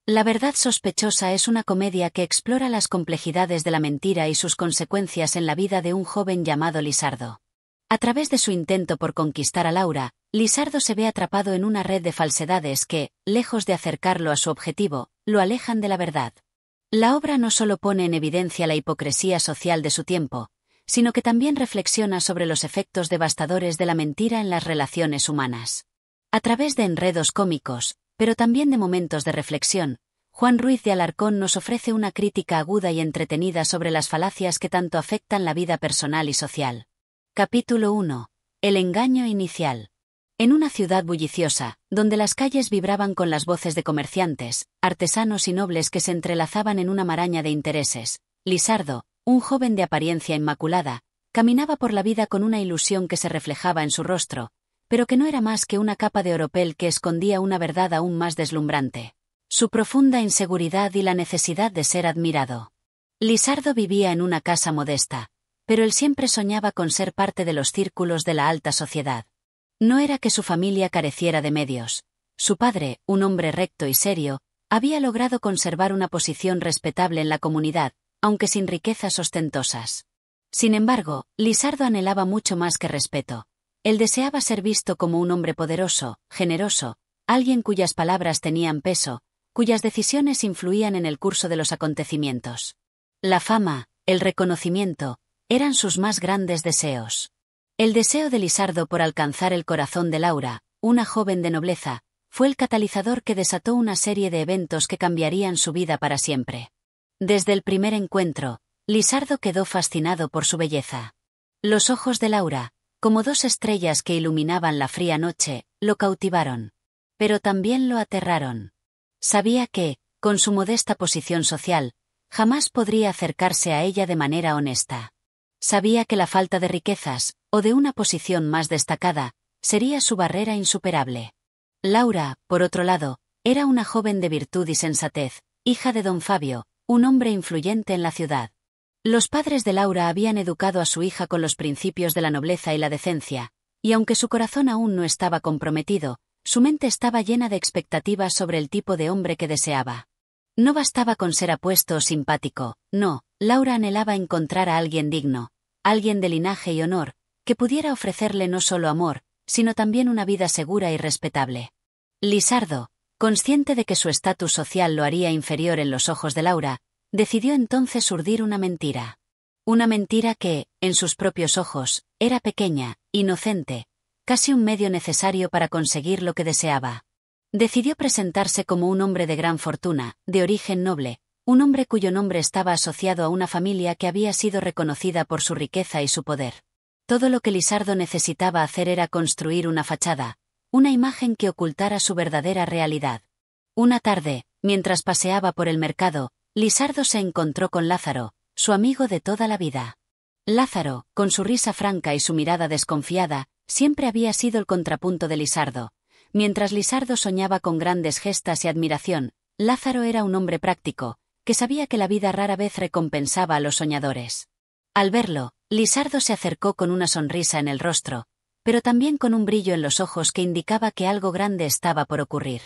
La verdad sospechosa es una comedia que explora las complejidades de la mentira y sus consecuencias en la vida de un joven llamado Lisardo. A través de su intento por conquistar a Laura, Lisardo se ve atrapado en una red de falsedades que, lejos de acercarlo a su objetivo, lo alejan de la verdad. La obra no solo pone en evidencia la hipocresía social de su tiempo, sino que también reflexiona sobre los efectos devastadores de la mentira en las relaciones humanas. A través de enredos cómicos, pero también de momentos de reflexión, Juan Ruiz de Alarcón nos ofrece una crítica aguda y entretenida sobre las falacias que tanto afectan la vida personal y social. Capítulo 1. El engaño inicial. En una ciudad bulliciosa, donde las calles vibraban con las voces de comerciantes, artesanos y nobles que se entrelazaban en una maraña de intereses, Lisardo, un joven de apariencia inmaculada, caminaba por la vida con una ilusión que se reflejaba en su rostro, pero que no era más que una capa de oropel que escondía una verdad aún más deslumbrante: su profunda inseguridad y la necesidad de ser admirado. Lisardo vivía en una casa modesta, pero él siempre soñaba con ser parte de los círculos de la alta sociedad. No era que su familia careciera de medios. Su padre, un hombre recto y serio, había logrado conservar una posición respetable en la comunidad, aunque sin riquezas ostentosas. Sin embargo, Lisardo anhelaba mucho más que respeto. Él deseaba ser visto como un hombre poderoso, generoso, alguien cuyas palabras tenían peso, cuyas decisiones influían en el curso de los acontecimientos. La fama, el reconocimiento, eran sus más grandes deseos. El deseo de Lisardo por alcanzar el corazón de Laura, una joven de nobleza, fue el catalizador que desató una serie de eventos que cambiarían su vida para siempre. Desde el primer encuentro, Lisardo quedó fascinado por su belleza. Los ojos de Laura, como dos estrellas que iluminaban la fría noche, lo cautivaron. Pero también lo aterraron. Sabía que, con su modesta posición social, jamás podría acercarse a ella de manera honesta. Sabía que la falta de riquezas, o de una posición más destacada, sería su barrera insuperable. Laura, por otro lado, era una joven de virtud y sensatez, hija de don Fabio, un hombre influyente en la ciudad. Los padres de Laura habían educado a su hija con los principios de la nobleza y la decencia, y aunque su corazón aún no estaba comprometido, su mente estaba llena de expectativas sobre el tipo de hombre que deseaba. No bastaba con ser apuesto o simpático, no, Laura anhelaba encontrar a alguien digno, alguien de linaje y honor, que pudiera ofrecerle no solo amor, sino también una vida segura y respetable. Lisardo, consciente de que su estatus social lo haría inferior en los ojos de Laura, decidió entonces urdir una mentira. Una mentira que, en sus propios ojos, era pequeña, inocente, casi un medio necesario para conseguir lo que deseaba. Decidió presentarse como un hombre de gran fortuna, de origen noble, un hombre cuyo nombre estaba asociado a una familia que había sido reconocida por su riqueza y su poder. Todo lo que Lisardo necesitaba hacer era construir una fachada, una imagen que ocultara su verdadera realidad. Una tarde, mientras paseaba por el mercado, Lisardo se encontró con Lázaro, su amigo de toda la vida. Lázaro, con su risa franca y su mirada desconfiada, siempre había sido el contrapunto de Lisardo. Mientras Lisardo soñaba con grandes gestas y admiración, Lázaro era un hombre práctico, que sabía que la vida rara vez recompensaba a los soñadores. Al verlo, Lisardo se acercó con una sonrisa en el rostro, pero también con un brillo en los ojos que indicaba que algo grande estaba por ocurrir.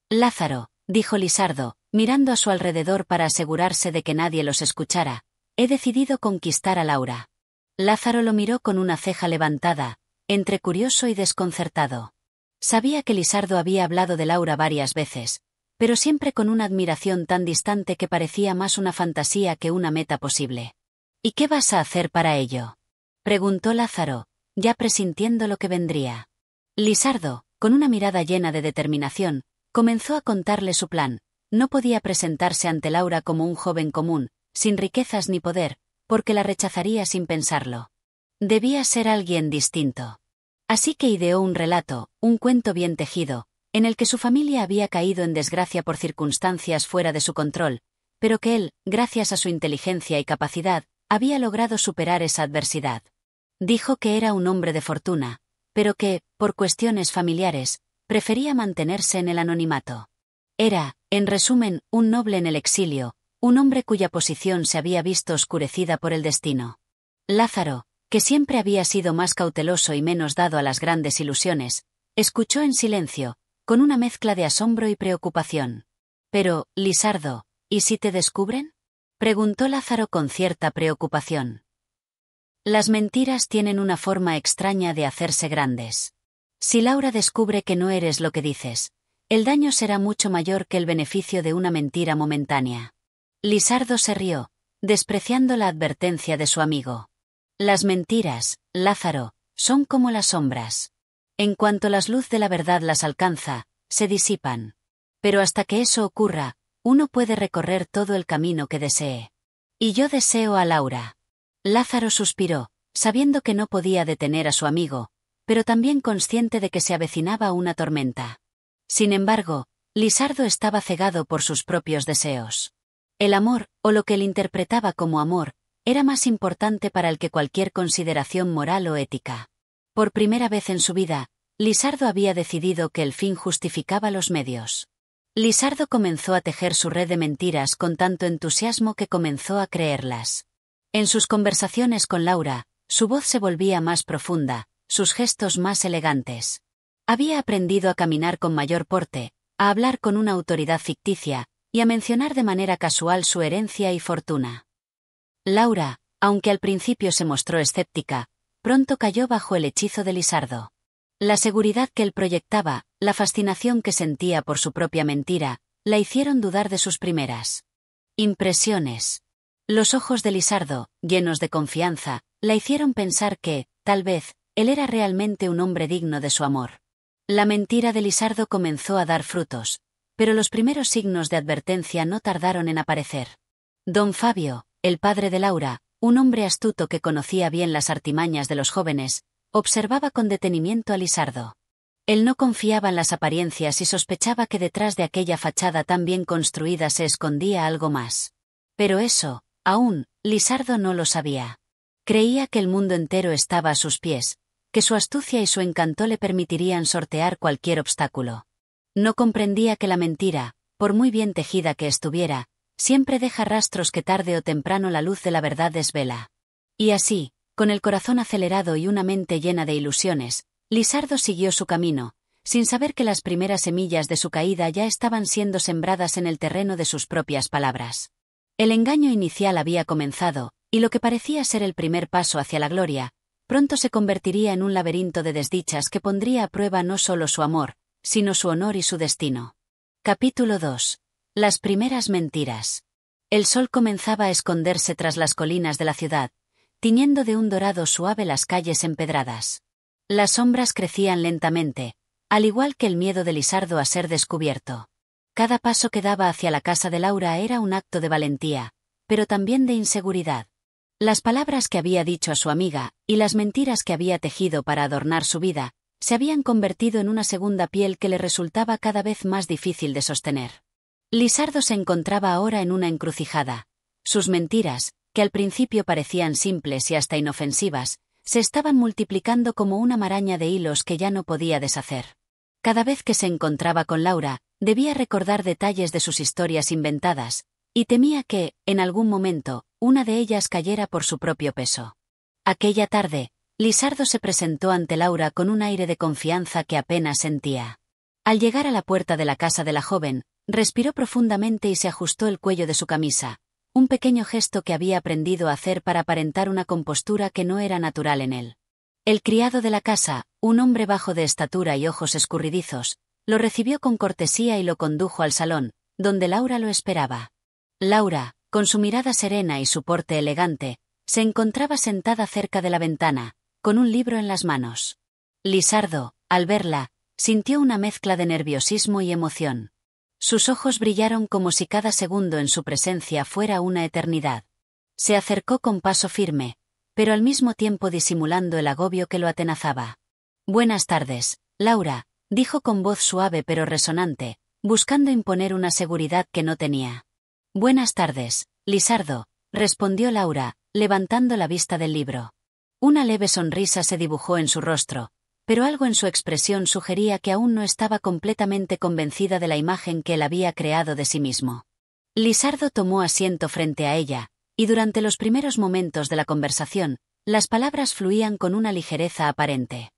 Lázaro, dijo Lisardo, mirando a su alrededor para asegurarse de que nadie los escuchara, he decidido conquistar a Laura. Lázaro lo miró con una ceja levantada, entre curioso y desconcertado. Sabía que Lisardo había hablado de Laura varias veces, pero siempre con una admiración tan distante que parecía más una fantasía que una meta posible. ¿Y qué vas a hacer para ello?, preguntó Lázaro, ya presintiendo lo que vendría. Lisardo, con una mirada llena de determinación, comenzó a contarle su plan. No podía presentarse ante Laura como un joven común, sin riquezas ni poder, porque la rechazaría sin pensarlo. Debía ser alguien distinto. Así que ideó un relato, un cuento bien tejido, en el que su familia había caído en desgracia por circunstancias fuera de su control, pero que él, gracias a su inteligencia y capacidad, había logrado superar esa adversidad. Dijo que era un hombre de fortuna, pero que, por cuestiones familiares, prefería mantenerse en el anonimato. Era, en resumen, un noble en el exilio, un hombre cuya posición se había visto oscurecida por el destino. Lázaro, que siempre había sido más cauteloso y menos dado a las grandes ilusiones, escuchó en silencio, con una mezcla de asombro y preocupación. Pero, Lisardo, ¿y si te descubren? Preguntó Lázaro con cierta preocupación. Las mentiras tienen una forma extraña de hacerse grandes. Si Laura descubre que no eres lo que dices, el daño será mucho mayor que el beneficio de una mentira momentánea. Lisardo se rió, despreciando la advertencia de su amigo. Las mentiras, Lázaro, son como las sombras. En cuanto la luz de la verdad las alcanza, se disipan. Pero hasta que eso ocurra, uno puede recorrer todo el camino que desee. Y yo deseo a Laura. Lázaro suspiró, sabiendo que no podía detener a su amigo, pero también consciente de que se avecinaba una tormenta. Sin embargo, Lisardo estaba cegado por sus propios deseos. El amor, o lo que él interpretaba como amor, era más importante para él que cualquier consideración moral o ética. Por primera vez en su vida, Lisardo había decidido que el fin justificaba los medios. Lisardo comenzó a tejer su red de mentiras con tanto entusiasmo que comenzó a creerlas. En sus conversaciones con Laura, su voz se volvía más profunda, sus gestos más elegantes. Había aprendido a caminar con mayor porte, a hablar con una autoridad ficticia, y a mencionar de manera casual su herencia y fortuna. Laura, aunque al principio se mostró escéptica, pronto cayó bajo el hechizo de Lisardo. La seguridad que él proyectaba, la fascinación que sentía por su propia mentira, la hicieron dudar de sus primeras impresiones. Los ojos de Lisardo, llenos de confianza, la hicieron pensar que, tal vez, él era realmente un hombre digno de su amor. La mentira de Lisardo comenzó a dar frutos, pero los primeros signos de advertencia no tardaron en aparecer. Don Fabio, el padre de Laura, un hombre astuto que conocía bien las artimañas de los jóvenes, observaba con detenimiento a Lisardo. Él no confiaba en las apariencias y sospechaba que detrás de aquella fachada tan bien construida se escondía algo más. Pero eso, aún, Lisardo no lo sabía. Creía que el mundo entero estaba a sus pies, que su astucia y su encanto le permitirían sortear cualquier obstáculo. No comprendía que la mentira, por muy bien tejida que estuviera, siempre deja rastros que tarde o temprano la luz de la verdad desvela. Y así, con el corazón acelerado y una mente llena de ilusiones, Lisardo siguió su camino, sin saber que las primeras semillas de su caída ya estaban siendo sembradas en el terreno de sus propias palabras. El engaño inicial había comenzado, y lo que parecía ser el primer paso hacia la gloria, pronto se convertiría en un laberinto de desdichas que pondría a prueba no solo su amor, sino su honor y su destino. Capítulo 2. Las primeras mentiras. El sol comenzaba a esconderse tras las colinas de la ciudad, tiñendo de un dorado suave las calles empedradas. Las sombras crecían lentamente, al igual que el miedo de Lisardo a ser descubierto. Cada paso que daba hacia la casa de Laura era un acto de valentía, pero también de inseguridad. Las palabras que había dicho a su amiga, y las mentiras que había tejido para adornar su vida, se habían convertido en una segunda piel que le resultaba cada vez más difícil de sostener. Lisardo se encontraba ahora en una encrucijada. Sus mentiras, que al principio parecían simples y hasta inofensivas, se estaban multiplicando como una maraña de hilos que ya no podía deshacer. Cada vez que se encontraba con Laura, debía recordar detalles de sus historias inventadas, y temía que, en algún momento, una de ellas cayera por su propio peso. Aquella tarde, Lisardo se presentó ante Laura con un aire de confianza que apenas sentía. Al llegar a la puerta de la casa de la joven, respiró profundamente y se ajustó el cuello de su camisa, un pequeño gesto que había aprendido a hacer para aparentar una compostura que no era natural en él. El criado de la casa, un hombre bajo de estatura y ojos escurridizos, lo recibió con cortesía y lo condujo al salón, donde Laura lo esperaba. Laura, con su mirada serena y su porte elegante, se encontraba sentada cerca de la ventana, con un libro en las manos. Lisardo, al verla, sintió una mezcla de nerviosismo y emoción. Sus ojos brillaron como si cada segundo en su presencia fuera una eternidad. Se acercó con paso firme, pero al mismo tiempo disimulando el agobio que lo atenazaba. «Buenas tardes, Laura», dijo con voz suave pero resonante, buscando imponer una seguridad que no tenía. «Buenas tardes, Lisardo», respondió Laura, levantando la vista del libro. Una leve sonrisa se dibujó en su rostro, pero algo en su expresión sugería que aún no estaba completamente convencida de la imagen que él había creado de sí mismo. Lisardo tomó asiento frente a ella, y durante los primeros momentos de la conversación, las palabras fluían con una ligereza aparente.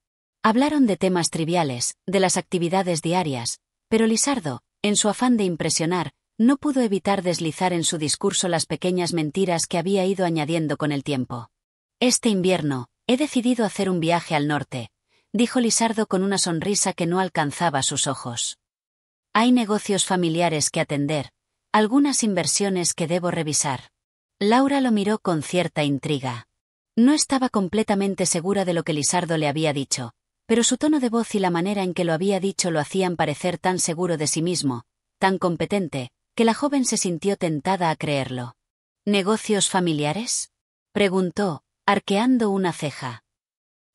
Hablaron de temas triviales, de las actividades diarias, pero Lisardo, en su afán de impresionar, no pudo evitar deslizar en su discurso las pequeñas mentiras que había ido añadiendo con el tiempo. Este invierno, he decidido hacer un viaje al norte, dijo Lisardo con una sonrisa que no alcanzaba sus ojos. Hay negocios familiares que atender, algunas inversiones que debo revisar. Laura lo miró con cierta intriga. No estaba completamente segura de lo que Lisardo le había dicho, pero su tono de voz y la manera en que lo había dicho lo hacían parecer tan seguro de sí mismo, tan competente, que la joven se sintió tentada a creerlo. ¿Negocios familiares?, preguntó, arqueando una ceja.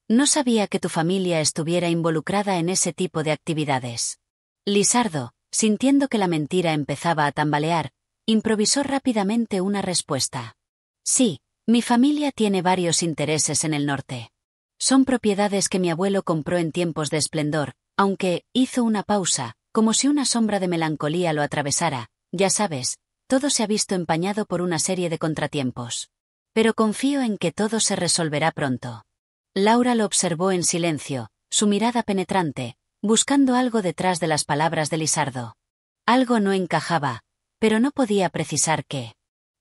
No sabía que tu familia estuviera involucrada en ese tipo de actividades. Lisardo, sintiendo que la mentira empezaba a tambalear, improvisó rápidamente una respuesta. Sí, mi familia tiene varios intereses en el norte. Son propiedades que mi abuelo compró en tiempos de esplendor, aunque, hizo una pausa, como si una sombra de melancolía lo atravesara. Ya sabes, todo se ha visto empañado por una serie de contratiempos. Pero confío en que todo se resolverá pronto. Laura lo observó en silencio, su mirada penetrante, buscando algo detrás de las palabras de Lisardo. Algo no encajaba, pero no podía precisar qué.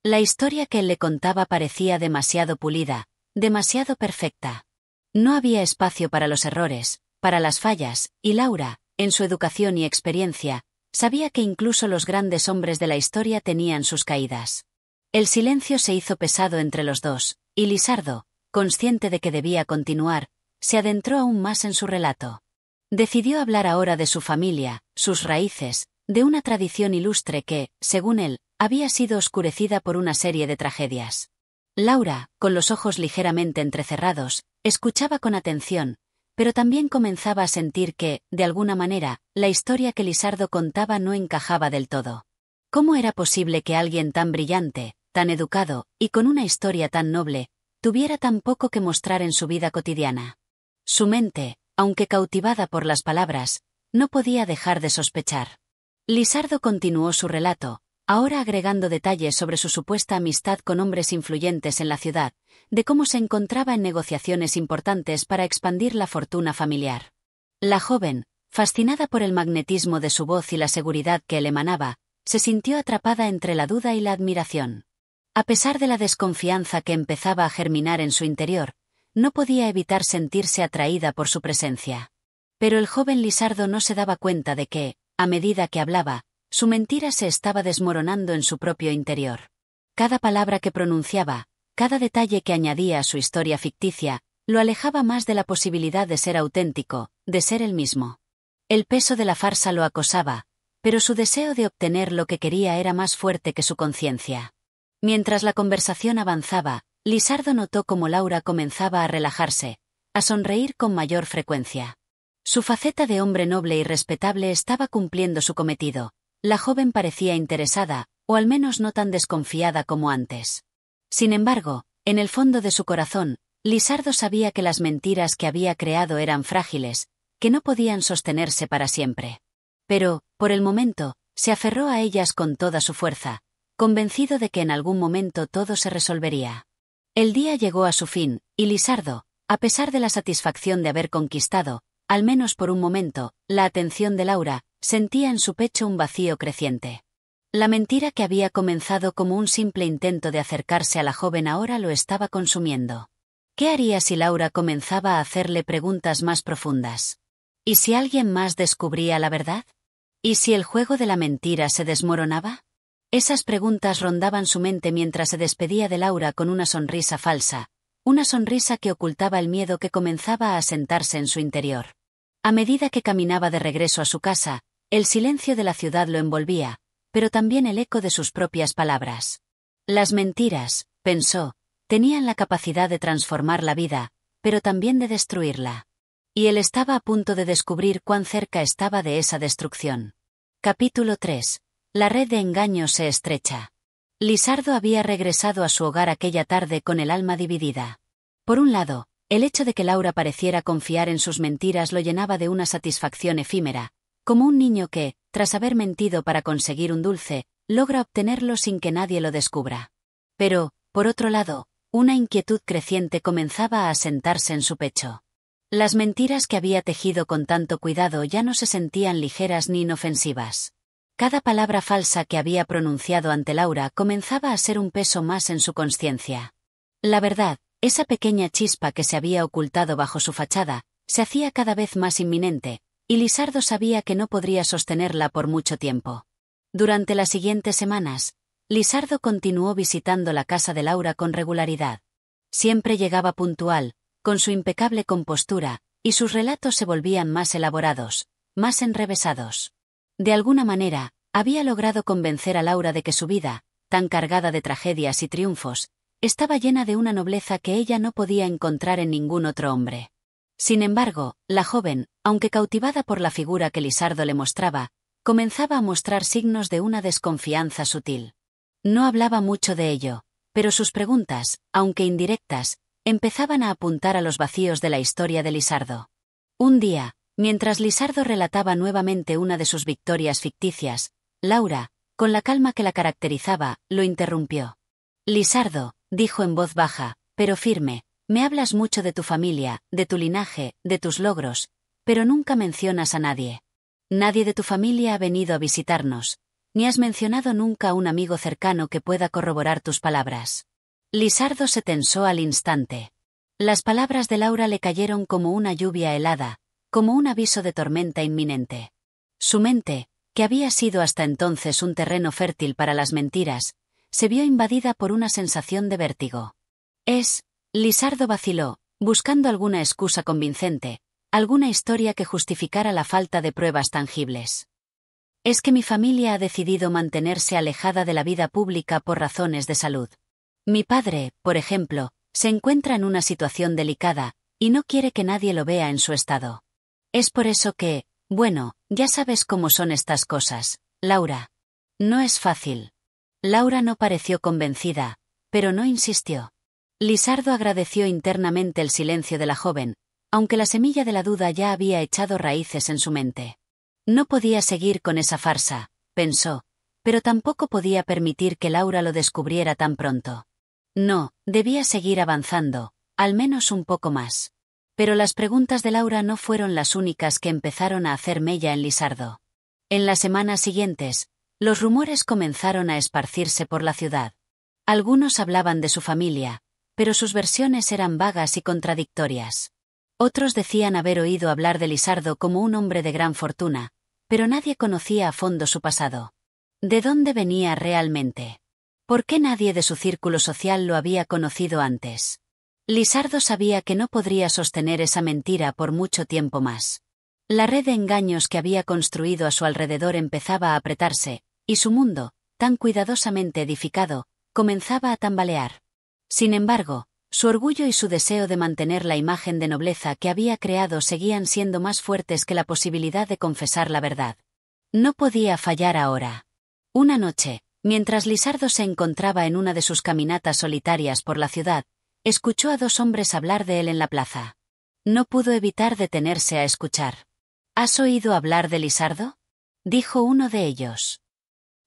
La historia que él le contaba parecía demasiado pulida, demasiado perfecta. No había espacio para los errores, para las fallas, y Laura, en su educación y experiencia, sabía que incluso los grandes hombres de la historia tenían sus caídas. El silencio se hizo pesado entre los dos, y Lisardo, consciente de que debía continuar, se adentró aún más en su relato. Decidió hablar ahora de su familia, sus raíces, de una tradición ilustre que, según él, había sido oscurecida por una serie de tragedias. Laura, con los ojos ligeramente entrecerrados, escuchaba con atención, pero también comenzaba a sentir que, de alguna manera, la historia que Lisardo contaba no encajaba del todo. ¿Cómo era posible que alguien tan brillante, tan educado, y con una historia tan noble, tuviera tan poco que mostrar en su vida cotidiana? Su mente, aunque cautivada por las palabras, no podía dejar de sospechar. Lisardo continuó su relato, ahora agregando detalles sobre su supuesta amistad con hombres influyentes en la ciudad, de cómo se encontraba en negociaciones importantes para expandir la fortuna familiar. La joven, fascinada por el magnetismo de su voz y la seguridad que él emanaba, se sintió atrapada entre la duda y la admiración. A pesar de la desconfianza que empezaba a germinar en su interior, no podía evitar sentirse atraída por su presencia. Pero el joven Lisardo no se daba cuenta de que, a medida que hablaba, su mentira se estaba desmoronando en su propio interior. Cada palabra que pronunciaba, cada detalle que añadía a su historia ficticia, lo alejaba más de la posibilidad de ser auténtico, de ser él mismo. El peso de la farsa lo acosaba, pero su deseo de obtener lo que quería era más fuerte que su conciencia. Mientras la conversación avanzaba, Lisardo notó cómo Laura comenzaba a relajarse, a sonreír con mayor frecuencia. Su faceta de hombre noble y respetable estaba cumpliendo su cometido. La joven parecía interesada, o al menos no tan desconfiada como antes. Sin embargo, en el fondo de su corazón, Lisardo sabía que las mentiras que había creado eran frágiles, que no podían sostenerse para siempre. Pero, por el momento, se aferró a ellas con toda su fuerza, convencido de que en algún momento todo se resolvería. El día llegó a su fin, y Lisardo, a pesar de la satisfacción de haber conquistado, al menos por un momento, la atención de Laura, sentía en su pecho un vacío creciente. La mentira que había comenzado como un simple intento de acercarse a la joven ahora lo estaba consumiendo. ¿Qué haría si Laura comenzaba a hacerle preguntas más profundas? ¿Y si alguien más descubría la verdad? ¿Y si el juego de la mentira se desmoronaba? Esas preguntas rondaban su mente mientras se despedía de Laura con una sonrisa falsa, una sonrisa que ocultaba el miedo que comenzaba a asentarse en su interior. A medida que caminaba de regreso a su casa, el silencio de la ciudad lo envolvía, pero también el eco de sus propias palabras. Las mentiras, pensó, tenían la capacidad de transformar la vida, pero también de destruirla. Y él estaba a punto de descubrir cuán cerca estaba de esa destrucción. Capítulo 3. La red de engaños se estrecha. Lisardo había regresado a su hogar aquella tarde con el alma dividida. Por un lado, el hecho de que Laura pareciera confiar en sus mentiras lo llenaba de una satisfacción efímera, como un niño que, tras haber mentido para conseguir un dulce, logra obtenerlo sin que nadie lo descubra. Pero, por otro lado, una inquietud creciente comenzaba a asentarse en su pecho. Las mentiras que había tejido con tanto cuidado ya no se sentían ligeras ni inofensivas. Cada palabra falsa que había pronunciado ante Laura comenzaba a ser un peso más en su conciencia. La verdad, esa pequeña chispa que se había ocultado bajo su fachada, se hacía cada vez más inminente, y Lisardo sabía que no podría sostenerla por mucho tiempo. Durante las siguientes semanas, Lisardo continuó visitando la casa de Laura con regularidad. Siempre llegaba puntual, con su impecable compostura, y sus relatos se volvían más elaborados, más enrevesados. De alguna manera, había logrado convencer a Laura de que su vida, tan cargada de tragedias y triunfos, estaba llena de una nobleza que ella no podía encontrar en ningún otro hombre. Sin embargo, la joven, aunque cautivada por la figura que Lisardo le mostraba, comenzaba a mostrar signos de una desconfianza sutil. No hablaba mucho de ello, pero sus preguntas, aunque indirectas, empezaban a apuntar a los vacíos de la historia de Lisardo. Un día, mientras Lisardo relataba nuevamente una de sus victorias ficticias, Laura, con la calma que la caracterizaba, lo interrumpió. «Lisardo», dijo en voz baja, pero firme, «me hablas mucho de tu familia, de tu linaje, de tus logros, pero nunca mencionas a nadie. Nadie de tu familia ha venido a visitarnos, ni has mencionado nunca a un amigo cercano que pueda corroborar tus palabras». Lisardo se tensó al instante. Las palabras de Laura le cayeron como una lluvia helada, como un aviso de tormenta inminente. Su mente, que había sido hasta entonces un terreno fértil para las mentiras, se vio invadida por una sensación de vértigo. Lisardo vaciló, buscando alguna excusa convincente, alguna historia que justificara la falta de pruebas tangibles. «Es que mi familia ha decidido mantenerse alejada de la vida pública por razones de salud. Mi padre, por ejemplo, se encuentra en una situación delicada, y no quiere que nadie lo vea en su estado. Es por eso que, bueno, ya sabes cómo son estas cosas, Laura. No es fácil». Laura no pareció convencida, pero no insistió. Lisardo agradeció internamente el silencio de la joven, aunque la semilla de la duda ya había echado raíces en su mente. No podía seguir con esa farsa, pensó, pero tampoco podía permitir que Laura lo descubriera tan pronto. No, debía seguir avanzando, al menos un poco más. Pero las preguntas de Laura no fueron las únicas que empezaron a hacer mella en Lisardo. En las semanas siguientes, los rumores comenzaron a esparcirse por la ciudad. Algunos hablaban de su familia, pero sus versiones eran vagas y contradictorias. Otros decían haber oído hablar de Lisardo como un hombre de gran fortuna, pero nadie conocía a fondo su pasado. ¿De dónde venía realmente? ¿Por qué nadie de su círculo social lo había conocido antes? Lisardo sabía que no podría sostener esa mentira por mucho tiempo más. La red de engaños que había construido a su alrededor empezaba a apretarse, y su mundo, tan cuidadosamente edificado, comenzaba a tambalear. Sin embargo, su orgullo y su deseo de mantener la imagen de nobleza que había creado seguían siendo más fuertes que la posibilidad de confesar la verdad. No podía fallar ahora. Una noche, mientras Lisardo se encontraba en una de sus caminatas solitarias por la ciudad, escuchó a dos hombres hablar de él en la plaza. No pudo evitar detenerse a escuchar. «¿Has oído hablar de Lisardo?», dijo uno de ellos.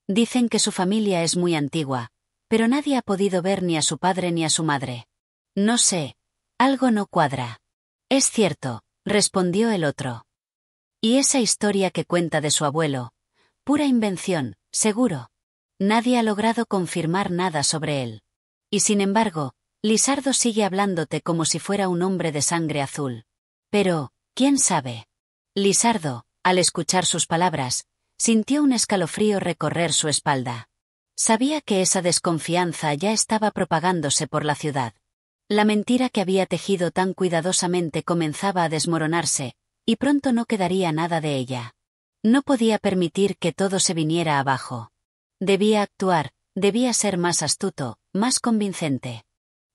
«Dicen que su familia es muy antigua, pero nadie ha podido ver ni a su padre ni a su madre. No sé, algo no cuadra». «Es cierto», respondió el otro. «Y esa historia que cuenta de su abuelo, pura invención, seguro. Nadie ha logrado confirmar nada sobre él. Y sin embargo, Lisardo sigue hablándote como si fuera un hombre de sangre azul. Pero, ¿quién sabe?». Lisardo, al escuchar sus palabras, sintió un escalofrío recorrer su espalda. Sabía que esa desconfianza ya estaba propagándose por la ciudad. La mentira que había tejido tan cuidadosamente comenzaba a desmoronarse, y pronto no quedaría nada de ella. No podía permitir que todo se viniera abajo. Debía actuar, debía ser más astuto, más convincente.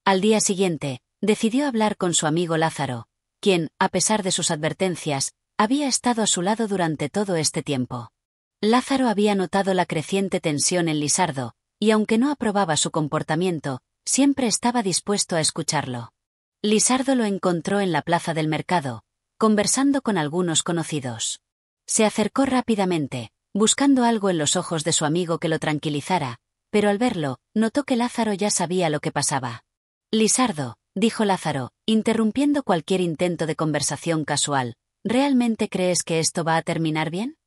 Al día siguiente, decidió hablar con su amigo Lázaro, quien, a pesar de sus advertencias, había estado a su lado durante todo este tiempo. Lázaro había notado la creciente tensión en Lisardo, y aunque no aprobaba su comportamiento, siempre estaba dispuesto a escucharlo. Lisardo lo encontró en la plaza del mercado, conversando con algunos conocidos. Se acercó rápidamente, buscando algo en los ojos de su amigo que lo tranquilizara, pero al verlo, notó que Lázaro ya sabía lo que pasaba. «Lisardo», dijo Lázaro, interrumpiendo cualquier intento de conversación casual, «¿realmente crees que esto va a terminar bien?».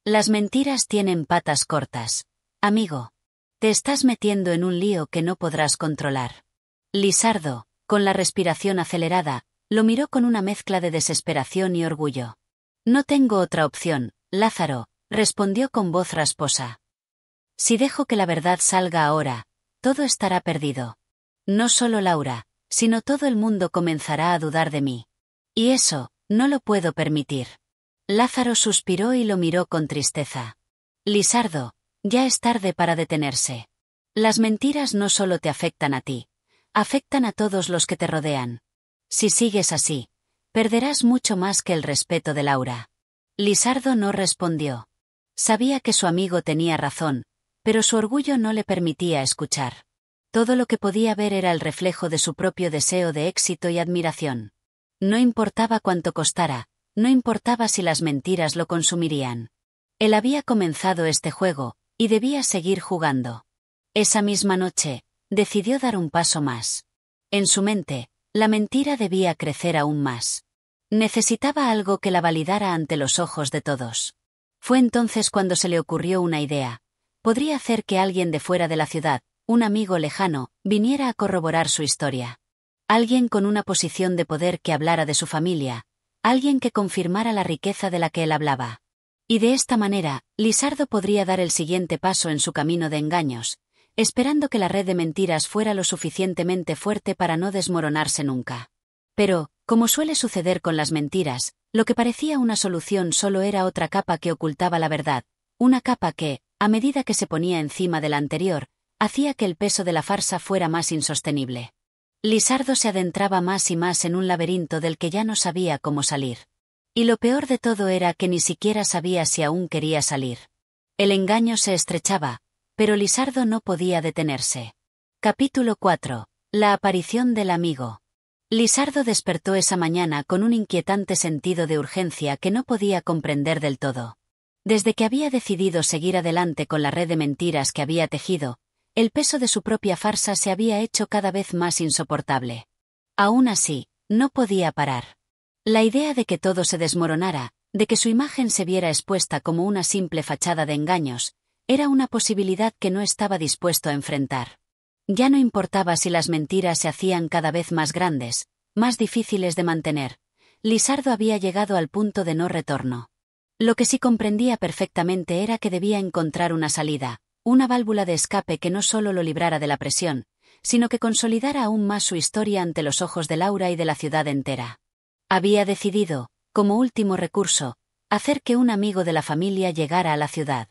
Las mentiras tienen patas cortas. Amigo. Te estás metiendo en un lío que no podrás controlar. Lisardo, con la respiración acelerada, lo miró con una mezcla de desesperación y orgullo. No tengo otra opción, Lázaro, respondió con voz rasposa. Si dejo que la verdad salga ahora, todo estará perdido. No solo Laura, sino todo el mundo comenzará a dudar de mí. Y eso, no lo puedo permitir. Lázaro suspiró y lo miró con tristeza. Lisardo, ya es tarde para detenerse. Las mentiras no solo te afectan a ti, afectan a todos los que te rodean. Si sigues así, perderás mucho más que el respeto de Laura. Lisardo no respondió. Sabía que su amigo tenía razón, pero su orgullo no le permitía escuchar. Todo lo que podía ver era el reflejo de su propio deseo de éxito y admiración. No importaba cuánto costara, no importaba si las mentiras lo consumirían. Él había comenzado este juego, y debía seguir jugando. Esa misma noche, decidió dar un paso más. En su mente, la mentira debía crecer aún más. Necesitaba algo que la validara ante los ojos de todos. Fue entonces cuando se le ocurrió una idea. Podría hacer que alguien de fuera de la ciudad, un amigo lejano, viniera a corroborar su historia. Alguien con una posición de poder que hablara de su familia, alguien que confirmara la riqueza de la que él hablaba. Y de esta manera, Lisardo podría dar el siguiente paso en su camino de engaños, esperando que la red de mentiras fuera lo suficientemente fuerte para no desmoronarse nunca. Pero, como suele suceder con las mentiras, lo que parecía una solución solo era otra capa que ocultaba la verdad, una capa que, a medida que se ponía encima de la anterior, hacía que el peso de la farsa fuera más insostenible. Lisardo se adentraba más y más en un laberinto del que ya no sabía cómo salir. Y lo peor de todo era que ni siquiera sabía si aún quería salir. El engaño se estrechaba, pero Lisardo no podía detenerse. Capítulo 4. La aparición del amigo. Lisardo despertó esa mañana con un inquietante sentido de urgencia que no podía comprender del todo. Desde que había decidido seguir adelante con la red de mentiras que había tejido, el peso de su propia farsa se había hecho cada vez más insoportable. Aún así, no podía parar. La idea de que todo se desmoronara, de que su imagen se viera expuesta como una simple fachada de engaños, era una posibilidad que no estaba dispuesto a enfrentar. Ya no importaba si las mentiras se hacían cada vez más grandes, más difíciles de mantener. Lisardo había llegado al punto de no retorno. Lo que sí comprendía perfectamente era que debía encontrar una salida, una válvula de escape que no solo lo librara de la presión, sino que consolidara aún más su historia ante los ojos de Laura y de la ciudad entera. Había decidido, como último recurso, hacer que un amigo de la familia llegara a la ciudad.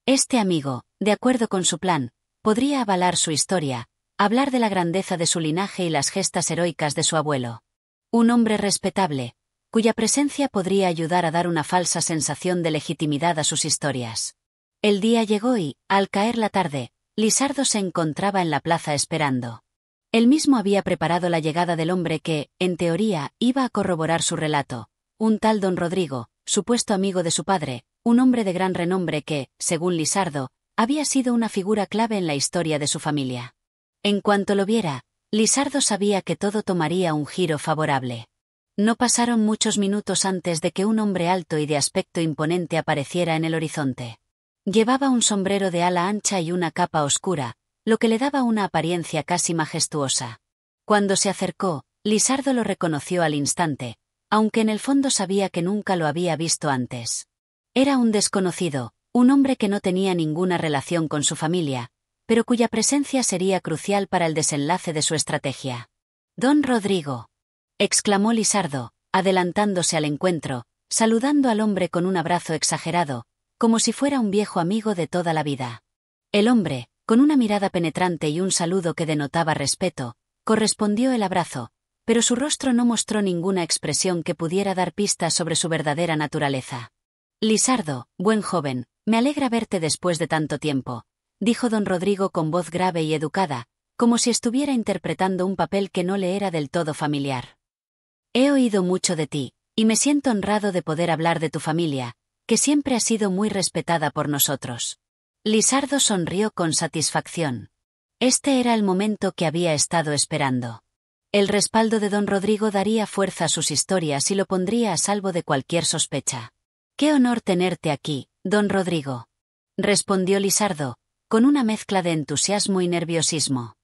Este amigo, de acuerdo con su plan, podría avalar su historia, hablar de la grandeza de su linaje y las gestas heroicas de su abuelo. Un hombre respetable, cuya presencia podría ayudar a dar una falsa sensación de legitimidad a sus historias. El día llegó y, al caer la tarde, Lisardo se encontraba en la plaza esperando. Él mismo había preparado la llegada del hombre que, en teoría, iba a corroborar su relato, un tal don Rodrigo, supuesto amigo de su padre, un hombre de gran renombre que, según Lisardo, había sido una figura clave en la historia de su familia. En cuanto lo viera, Lisardo sabía que todo tomaría un giro favorable. No pasaron muchos minutos antes de que un hombre alto y de aspecto imponente apareciera en el horizonte. Llevaba un sombrero de ala ancha y una capa oscura, lo que le daba una apariencia casi majestuosa. Cuando se acercó, Lisardo lo reconoció al instante, aunque en el fondo sabía que nunca lo había visto antes. Era un desconocido, un hombre que no tenía ninguna relación con su familia, pero cuya presencia sería crucial para el desenlace de su estrategia. «Don Rodrigo», exclamó Lisardo, adelantándose al encuentro, saludando al hombre con un abrazo exagerado, como si fuera un viejo amigo de toda la vida. El hombre, con una mirada penetrante y un saludo que denotaba respeto, correspondió el abrazo, pero su rostro no mostró ninguna expresión que pudiera dar pistas sobre su verdadera naturaleza. «Lisardo, buen joven, me alegra verte después de tanto tiempo», dijo don Rodrigo con voz grave y educada, como si estuviera interpretando un papel que no le era del todo familiar. «He oído mucho de ti, y me siento honrado de poder hablar de tu familia, que siempre ha sido muy respetada por nosotros». Lisardo sonrió con satisfacción. Este era el momento que había estado esperando. El respaldo de don Rodrigo daría fuerza a sus historias y lo pondría a salvo de cualquier sospecha. «Qué honor tenerte aquí», don Rodrigo. Respondió Lisardo, con una mezcla de entusiasmo y nerviosismo.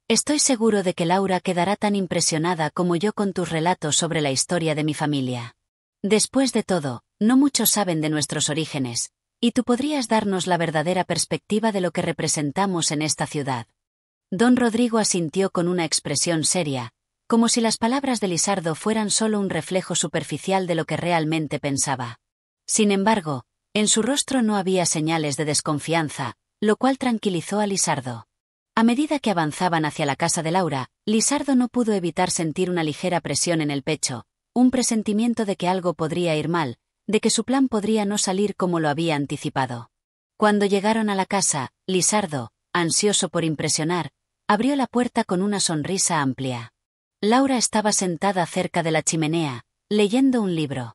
Estoy seguro de que Laura quedará tan impresionada como yo con tus relatos sobre la historia de mi familia. Después de todo, no muchos saben de nuestros orígenes, y tú podrías darnos la verdadera perspectiva de lo que representamos en esta ciudad. Don Rodrigo asintió con una expresión seria, como si las palabras de Lisardo fueran solo un reflejo superficial de lo que realmente pensaba. Sin embargo, en su rostro no había señales de desconfianza, lo cual tranquilizó a Lisardo. A medida que avanzaban hacia la casa de Laura, Lisardo no pudo evitar sentir una ligera presión en el pecho, un presentimiento de que algo podría ir mal, de que su plan podría no salir como lo había anticipado. Cuando llegaron a la casa, Lisardo, ansioso por impresionar, abrió la puerta con una sonrisa amplia. Laura estaba sentada cerca de la chimenea, leyendo un libro.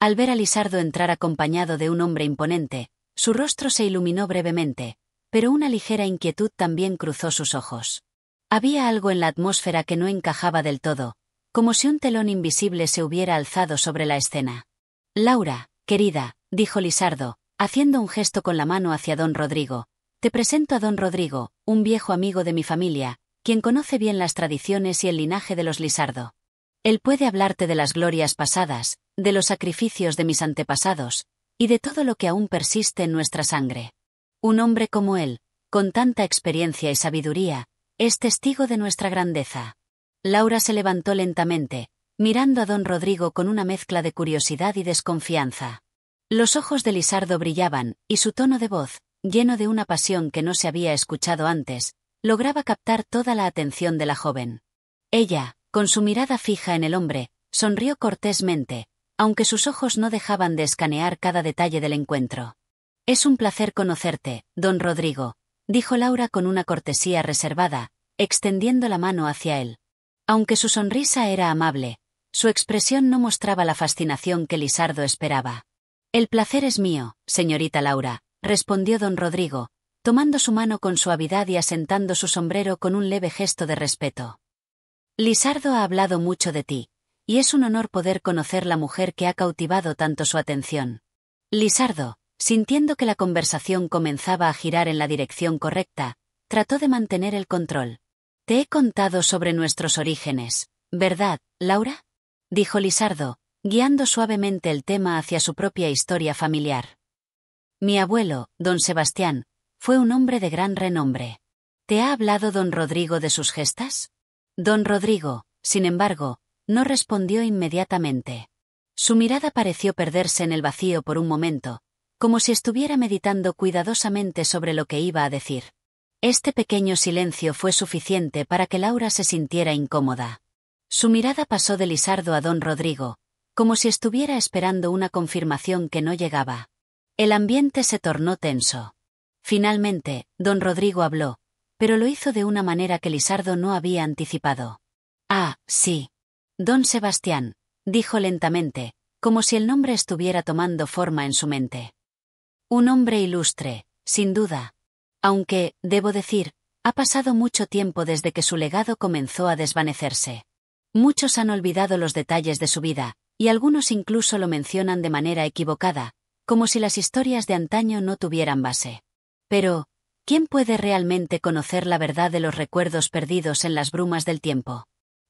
Al ver a Lisardo entrar acompañado de un hombre imponente, su rostro se iluminó brevemente, pero una ligera inquietud también cruzó sus ojos. Había algo en la atmósfera que no encajaba del todo, como si un telón invisible se hubiera alzado sobre la escena. Laura, querida, dijo Lisardo, haciendo un gesto con la mano hacia don Rodrigo. Te presento a don Rodrigo, un viejo amigo de mi familia, quien conoce bien las tradiciones y el linaje de los Lisardo. Él puede hablarte de las glorias pasadas, de los sacrificios de mis antepasados, y de todo lo que aún persiste en nuestra sangre. Un hombre como él, con tanta experiencia y sabiduría, es testigo de nuestra grandeza. Laura se levantó lentamente, mirando a don Rodrigo con una mezcla de curiosidad y desconfianza. Los ojos de Lisardo brillaban, y su tono de voz, lleno de una pasión que no se había escuchado antes, lograba captar toda la atención de la joven. Ella, con su mirada fija en el hombre, sonrió cortésmente, aunque sus ojos no dejaban de escanear cada detalle del encuentro. Es un placer conocerte, don Rodrigo, dijo Laura con una cortesía reservada, extendiendo la mano hacia él. Aunque su sonrisa era amable, su expresión no mostraba la fascinación que Lisardo esperaba. El placer es mío, señorita Laura, respondió don Rodrigo, tomando su mano con suavidad y asentando su sombrero con un leve gesto de respeto. Lisardo ha hablado mucho de ti, y es un honor poder conocer la mujer que ha cautivado tanto su atención. Lisardo, sintiendo que la conversación comenzaba a girar en la dirección correcta, trató de mantener el control. Te he contado sobre nuestros orígenes, ¿verdad, Laura? Dijo Lisardo, guiando suavemente el tema hacia su propia historia familiar. Mi abuelo, don Sebastián, fue un hombre de gran renombre. ¿Te ha hablado don Rodrigo de sus gestas? Don Rodrigo, sin embargo, no respondió inmediatamente. Su mirada pareció perderse en el vacío por un momento, como si estuviera meditando cuidadosamente sobre lo que iba a decir. Este pequeño silencio fue suficiente para que Laura se sintiera incómoda. Su mirada pasó de Lisardo a don Rodrigo, como si estuviera esperando una confirmación que no llegaba. El ambiente se tornó tenso. Finalmente, don Rodrigo habló, pero lo hizo de una manera que Lisardo no había anticipado. Ah, sí. Don Sebastián, dijo lentamente, como si el nombre estuviera tomando forma en su mente. Un hombre ilustre, sin duda. Aunque, debo decir, ha pasado mucho tiempo desde que su legado comenzó a desvanecerse. Muchos han olvidado los detalles de su vida, y algunos incluso lo mencionan de manera equivocada, como si las historias de antaño no tuvieran base. Pero, ¿quién puede realmente conocer la verdad de los recuerdos perdidos en las brumas del tiempo?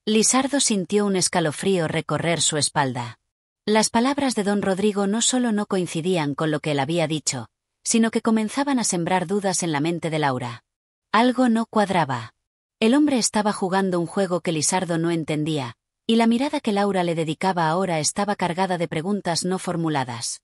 Lisardo sintió un escalofrío recorrer su espalda. Las palabras de don Rodrigo no solo no coincidían con lo que él había dicho, sino que comenzaban a sembrar dudas en la mente de Laura. Algo no cuadraba. El hombre estaba jugando un juego que Lisardo no entendía, y la mirada que Laura le dedicaba ahora estaba cargada de preguntas no formuladas.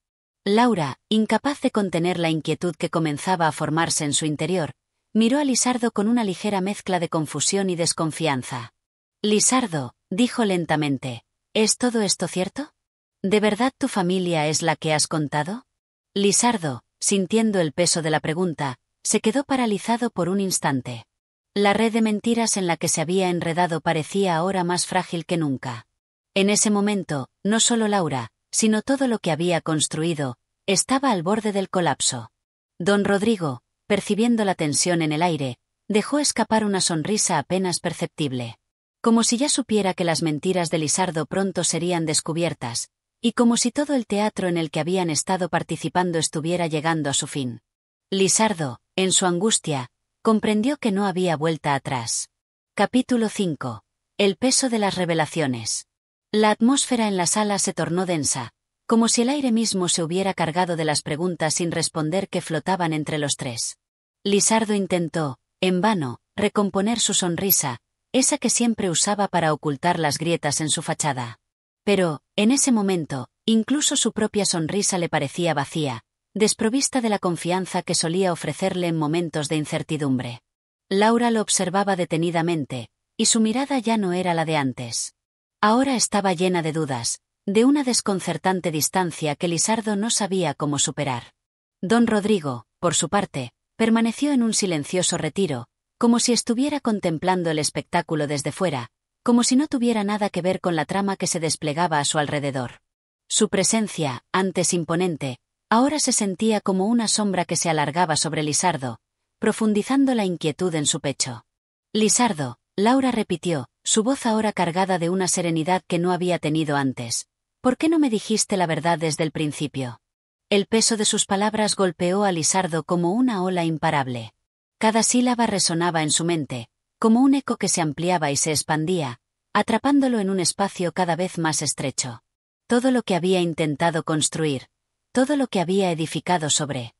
Laura, incapaz de contener la inquietud que comenzaba a formarse en su interior, miró a Lisardo con una ligera mezcla de confusión y desconfianza. Lisardo, dijo lentamente, ¿es todo esto cierto? ¿De verdad tu familia es la que has contado? Lisardo, sintiendo el peso de la pregunta, se quedó paralizado por un instante. La red de mentiras en la que se había enredado parecía ahora más frágil que nunca. En ese momento, no solo Laura, sino todo lo que había construido, estaba al borde del colapso. Don Rodrigo, percibiendo la tensión en el aire, dejó escapar una sonrisa apenas perceptible. Como si ya supiera que las mentiras de Lisardo pronto serían descubiertas, y como si todo el teatro en el que habían estado participando estuviera llegando a su fin. Lisardo, en su angustia, comprendió que no había vuelta atrás. Capítulo 5. El peso de las revelaciones. La atmósfera en la sala se tornó densa, como si el aire mismo se hubiera cargado de las preguntas sin responder que flotaban entre los tres. Lisardo intentó, en vano, recomponer su sonrisa, esa que siempre usaba para ocultar las grietas en su fachada. Pero, en ese momento, incluso su propia sonrisa le parecía vacía, desprovista de la confianza que solía ofrecerle en momentos de incertidumbre. Laura lo observaba detenidamente, y su mirada ya no era la de antes. Ahora estaba llena de dudas, de una desconcertante distancia que Lisardo no sabía cómo superar. Don Rodrigo, por su parte, permaneció en un silencioso retiro, como si estuviera contemplando el espectáculo desde fuera, como si no tuviera nada que ver con la trama que se desplegaba a su alrededor. Su presencia, antes imponente, ahora se sentía como una sombra que se alargaba sobre Lisardo, profundizando la inquietud en su pecho. Lisardo, Laura repitió, su voz ahora cargada de una serenidad que no había tenido antes. ¿Por qué no me dijiste la verdad desde el principio? El peso de sus palabras golpeó a Lisardo como una ola imparable. Cada sílaba resonaba en su mente, como un eco que se ampliaba y se expandía, atrapándolo en un espacio cada vez más estrecho. Todo lo que había intentado construir, todo lo que había edificado sobre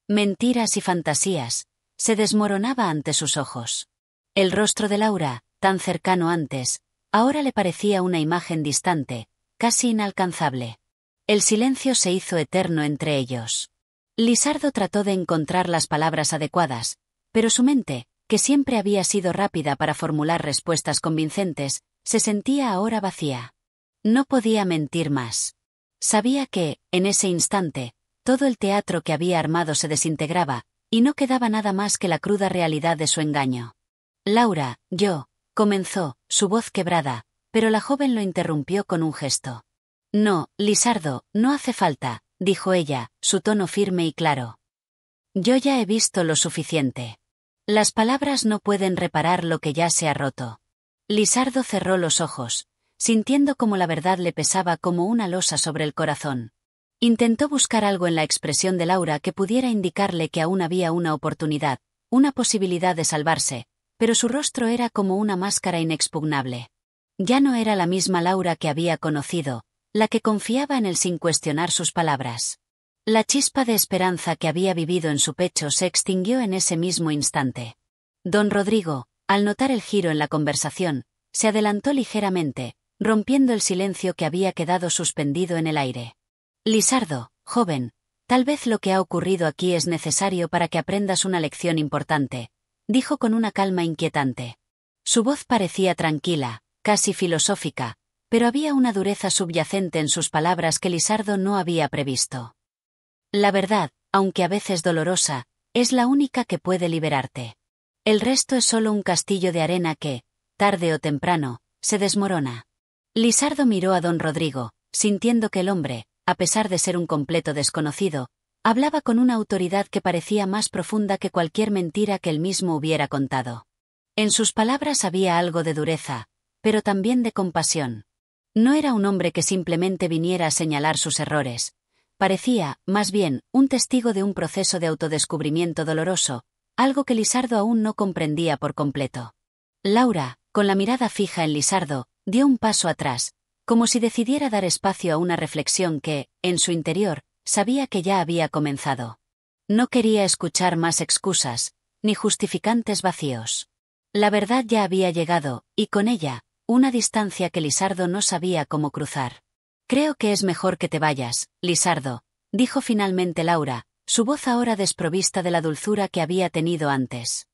mentiras y fantasías, se desmoronaba ante sus ojos. El rostro de Laura, tan cercano antes, ahora le parecía una imagen distante, casi inalcanzable. El silencio se hizo eterno entre ellos. Lisardo trató de encontrar las palabras adecuadas, pero su mente, que siempre había sido rápida para formular respuestas convincentes, se sentía ahora vacía. No podía mentir más. Sabía que, en ese instante, todo el teatro que había armado se desintegraba, y no quedaba nada más que la cruda realidad de su engaño. Laura, comenzó, su voz quebrada, pero la joven lo interrumpió con un gesto. No, Lisardo, no hace falta, dijo ella, su tono firme y claro. Yo ya he visto lo suficiente. Las palabras no pueden reparar lo que ya se ha roto. Lisardo cerró los ojos, sintiendo como la verdad le pesaba como una losa sobre el corazón. Intentó buscar algo en la expresión de Laura que pudiera indicarle que aún había una oportunidad, una posibilidad de salvarse, pero su rostro era como una máscara inexpugnable. Ya no era la misma Laura que había conocido, la que confiaba en él sin cuestionar sus palabras. La chispa de esperanza que había vivido en su pecho se extinguió en ese mismo instante. Don Rodrigo, al notar el giro en la conversación, se adelantó ligeramente, rompiendo el silencio que había quedado suspendido en el aire. Lisardo, joven, tal vez lo que ha ocurrido aquí es necesario para que aprendas una lección importante, dijo con una calma inquietante. Su voz parecía tranquila, casi filosófica, pero había una dureza subyacente en sus palabras que Lisardo no había previsto. La verdad, aunque a veces dolorosa, es la única que puede liberarte. El resto es solo un castillo de arena que, tarde o temprano, se desmorona. Lisardo miró a don Rodrigo, sintiendo que el hombre, a pesar de ser un completo desconocido, hablaba con una autoridad que parecía más profunda que cualquier mentira que él mismo hubiera contado. En sus palabras había algo de dureza, pero también de compasión. No era un hombre que simplemente viniera a señalar sus errores. Parecía, más bien, un testigo de un proceso de autodescubrimiento doloroso, algo que Lisardo aún no comprendía por completo. Laura, con la mirada fija en Lisardo, dio un paso atrás, como si decidiera dar espacio a una reflexión que, en su interior, sabía que ya había comenzado. No quería escuchar más excusas, ni justificantes vacíos. La verdad ya había llegado, y con ella, una distancia que Lisardo no sabía cómo cruzar. Creo que es mejor que te vayas, Lisardo, dijo finalmente Laura, su voz ahora desprovista de la dulzura que había tenido antes.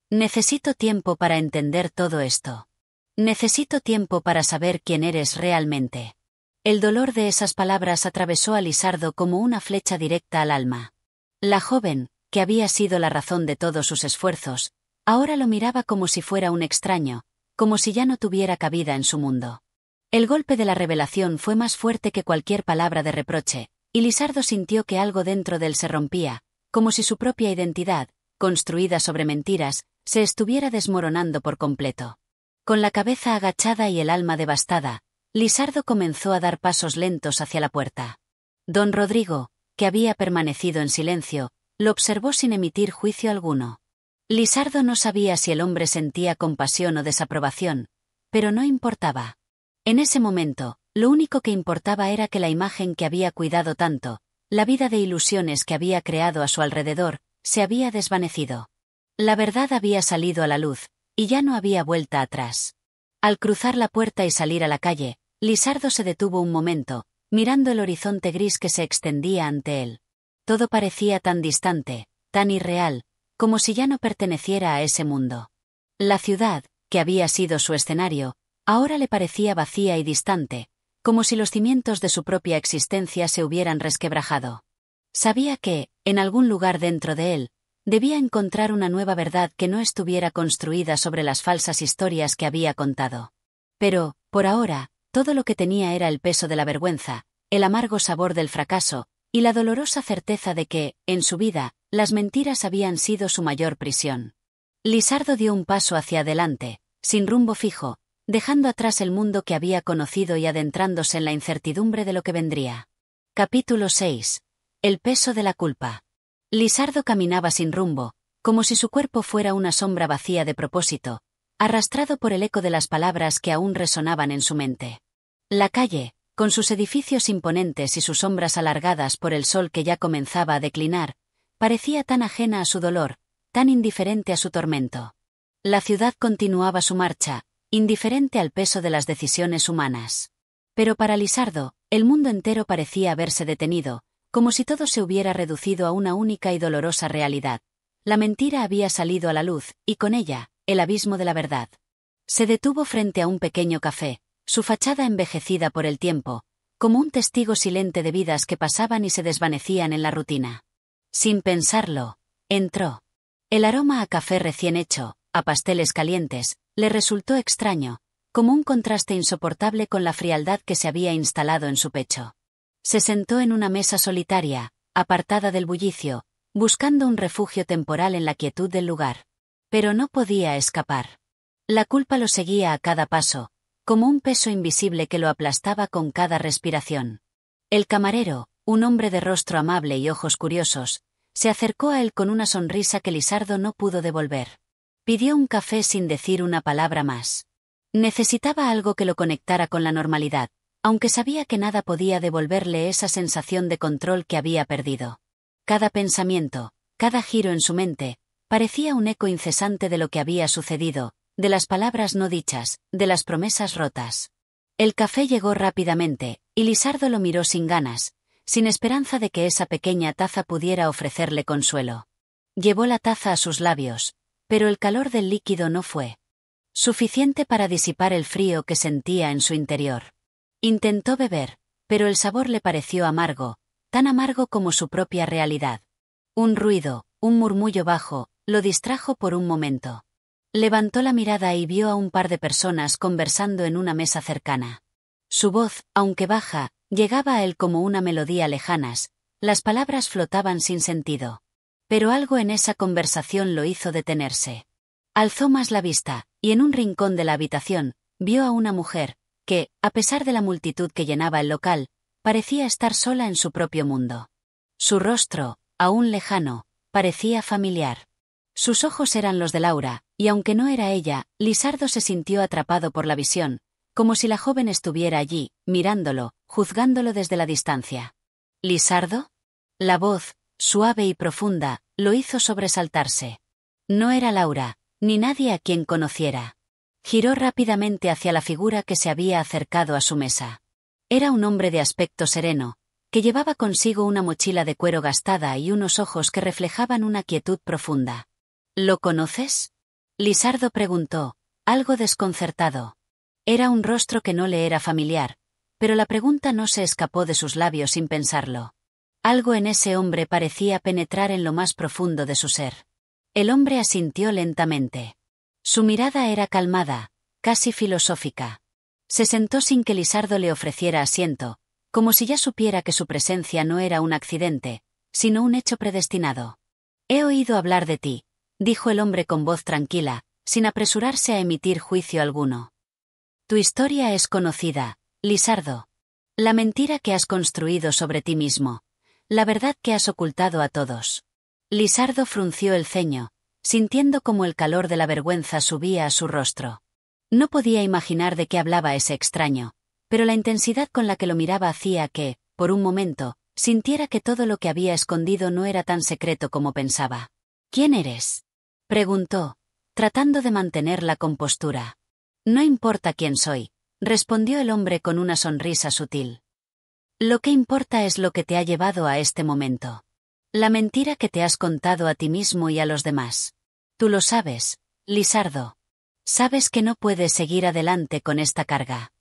Necesito tiempo para entender todo esto. Necesito tiempo para saber quién eres realmente. El dolor de esas palabras atravesó a Lisardo como una flecha directa al alma. La joven, que había sido la razón de todos sus esfuerzos, ahora lo miraba como si fuera un extraño, como si ya no tuviera cabida en su mundo. El golpe de la revelación fue más fuerte que cualquier palabra de reproche, y Lisardo sintió que algo dentro de él se rompía, como si su propia identidad, construida sobre mentiras, se estuviera desmoronando por completo. Con la cabeza agachada y el alma devastada, Lisardo comenzó a dar pasos lentos hacia la puerta. Don Rodrigo, que había permanecido en silencio, lo observó sin emitir juicio alguno. Lisardo no sabía si el hombre sentía compasión o desaprobación, pero no importaba. En ese momento, lo único que importaba era que la imagen que había cuidado tanto, la vida de ilusiones que había creado a su alrededor, se había desvanecido. La verdad había salido a la luz, y ya no había vuelta atrás. Al cruzar la puerta y salir a la calle, Lisardo se detuvo un momento, mirando el horizonte gris que se extendía ante él. Todo parecía tan distante, tan irreal, como si ya no perteneciera a ese mundo. La ciudad, que había sido su escenario, ahora le parecía vacía y distante, como si los cimientos de su propia existencia se hubieran resquebrajado. Sabía que, en algún lugar dentro de él, debía encontrar una nueva verdad que no estuviera construida sobre las falsas historias que había contado. Pero, por ahora, todo lo que tenía era el peso de la vergüenza, el amargo sabor del fracaso, y la dolorosa certeza de que, en su vida, las mentiras habían sido su mayor prisión. Lisardo dio un paso hacia adelante, sin rumbo fijo, dejando atrás el mundo que había conocido y adentrándose en la incertidumbre de lo que vendría. Capítulo 6. El peso de la culpa. Lisardo caminaba sin rumbo, como si su cuerpo fuera una sombra vacía de propósito, arrastrado por el eco de las palabras que aún resonaban en su mente. La calle, con sus edificios imponentes y sus sombras alargadas por el sol que ya comenzaba a declinar, parecía tan ajena a su dolor, tan indiferente a su tormento. La ciudad continuaba su marcha, indiferente al peso de las decisiones humanas. Pero para Lisardo, el mundo entero parecía haberse detenido, como si todo se hubiera reducido a una única y dolorosa realidad. La mentira había salido a la luz, y con ella, el abismo de la verdad. Se detuvo frente a un pequeño café, su fachada envejecida por el tiempo, como un testigo silente de vidas que pasaban y se desvanecían en la rutina. Sin pensarlo, entró. El aroma a café recién hecho, a pasteles calientes, le resultó extraño, como un contraste insoportable con la frialdad que se había instalado en su pecho. Se sentó en una mesa solitaria, apartada del bullicio, buscando un refugio temporal en la quietud del lugar. Pero no podía escapar. La culpa lo seguía a cada paso, como un peso invisible que lo aplastaba con cada respiración. El camarero, un hombre de rostro amable y ojos curiosos, se acercó a él con una sonrisa que Lisardo no pudo devolver. Pidió un café sin decir una palabra más. Necesitaba algo que lo conectara con la normalidad, aunque sabía que nada podía devolverle esa sensación de control que había perdido. Cada pensamiento, cada giro en su mente, parecía un eco incesante de lo que había sucedido, de las palabras no dichas, de las promesas rotas. El café llegó rápidamente, y Lisardo lo miró sin ganas, sin esperanza de que esa pequeña taza pudiera ofrecerle consuelo. Llevó la taza a sus labios, pero el calor del líquido no fue suficiente para disipar el frío que sentía en su interior. Intentó beber, pero el sabor le pareció amargo, tan amargo como su propia realidad. Un ruido, un murmullo bajo, lo distrajo por un momento. Levantó la mirada y vio a un par de personas conversando en una mesa cercana. Su voz, aunque baja, llegaba a él como una melodía lejanas, las palabras flotaban sin sentido. Pero algo en esa conversación lo hizo detenerse. Alzó más la vista, y en un rincón de la habitación, vio a una mujer, que, a pesar de la multitud que llenaba el local, parecía estar sola en su propio mundo. Su rostro, aún lejano, parecía familiar. Sus ojos eran los de Laura, y aunque no era ella, Lisardo se sintió atrapado por la visión, como si la joven estuviera allí, mirándolo, juzgándolo desde la distancia. ¿Lisardo? La voz, suave y profunda, lo hizo sobresaltarse. No era Laura, ni nadie a quien conociera. Giró rápidamente hacia la figura que se había acercado a su mesa. Era un hombre de aspecto sereno, que llevaba consigo una mochila de cuero gastada y unos ojos que reflejaban una quietud profunda. ¿Lo conoces? Lisardo preguntó, algo desconcertado. Era un rostro que no le era familiar, pero la pregunta no se escapó de sus labios sin pensarlo. Algo en ese hombre parecía penetrar en lo más profundo de su ser. El hombre asintió lentamente. Su mirada era calmada, casi filosófica. Se sentó sin que Lisardo le ofreciera asiento, como si ya supiera que su presencia no era un accidente, sino un hecho predestinado. He oído hablar de ti, dijo el hombre con voz tranquila, sin apresurarse a emitir juicio alguno. Tu historia es conocida, Lisardo. La mentira que has construido sobre ti mismo. La verdad que has ocultado a todos. Lisardo frunció el ceño, sintiendo como el calor de la vergüenza subía a su rostro. No podía imaginar de qué hablaba ese extraño, pero la intensidad con la que lo miraba hacía que, por un momento, sintiera que todo lo que había escondido no era tan secreto como pensaba. ¿Quién eres?, preguntó, tratando de mantener la compostura. No importa quién soy, respondió el hombre con una sonrisa sutil. Lo que importa es lo que te ha llevado a este momento. La mentira que te has contado a ti mismo y a los demás. Tú lo sabes, Lisardo. Sabes que no puedes seguir adelante con esta carga.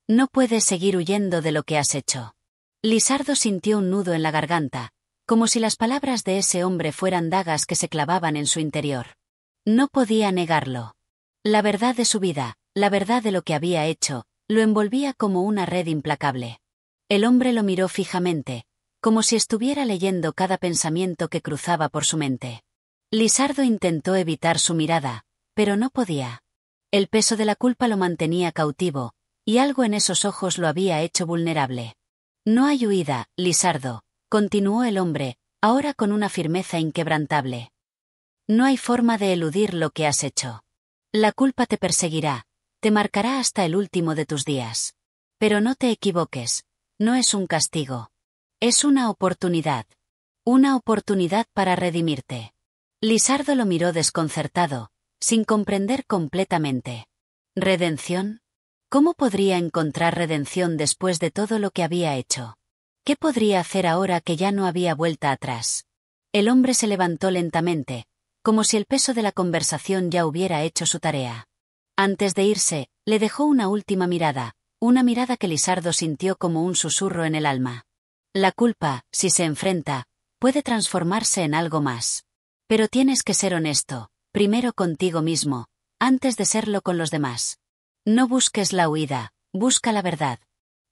No puedes seguir huyendo de lo que has hecho. Lisardo sintió un nudo en la garganta, como si las palabras de ese hombre fueran dagas que se clavaban en su interior. No podía negarlo. La verdad de su vida, la verdad de lo que había hecho, lo envolvía como una red implacable. El hombre lo miró fijamente, como si estuviera leyendo cada pensamiento que cruzaba por su mente. Lisardo intentó evitar su mirada, pero no podía. El peso de la culpa lo mantenía cautivo, y algo en esos ojos lo había hecho vulnerable. No hay huida, Lisardo, continuó el hombre, ahora con una firmeza inquebrantable. No hay forma de eludir lo que has hecho. La culpa te perseguirá, te marcará hasta el último de tus días. Pero no te equivoques, no es un castigo. Es una oportunidad. Una oportunidad para redimirte. Lisardo lo miró desconcertado, sin comprender completamente. ¿Redención? ¿Cómo podría encontrar redención después de todo lo que había hecho? ¿Qué podría hacer ahora que ya no había vuelta atrás? El hombre se levantó lentamente, como si el peso de la conversación ya hubiera hecho su tarea. Antes de irse, le dejó una última mirada, una mirada que Lisardo sintió como un susurro en el alma. La culpa, si se enfrenta, puede transformarse en algo más. Pero tienes que ser honesto, primero contigo mismo, antes de serlo con los demás. No busques la huida, busca la verdad.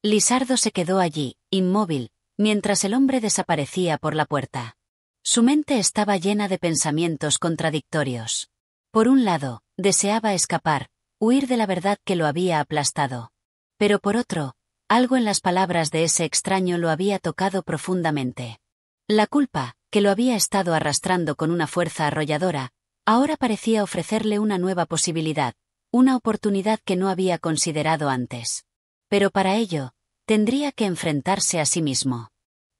Lisardo se quedó allí, inmóvil, mientras el hombre desaparecía por la puerta. Su mente estaba llena de pensamientos contradictorios. Por un lado, deseaba escapar, huir de la verdad que lo había aplastado. Pero por otro, algo en las palabras de ese extraño lo había tocado profundamente. La culpa, que lo había estado arrastrando con una fuerza arrolladora, ahora parecía ofrecerle una nueva posibilidad, una oportunidad que no había considerado antes. Pero para ello, tendría que enfrentarse a sí mismo.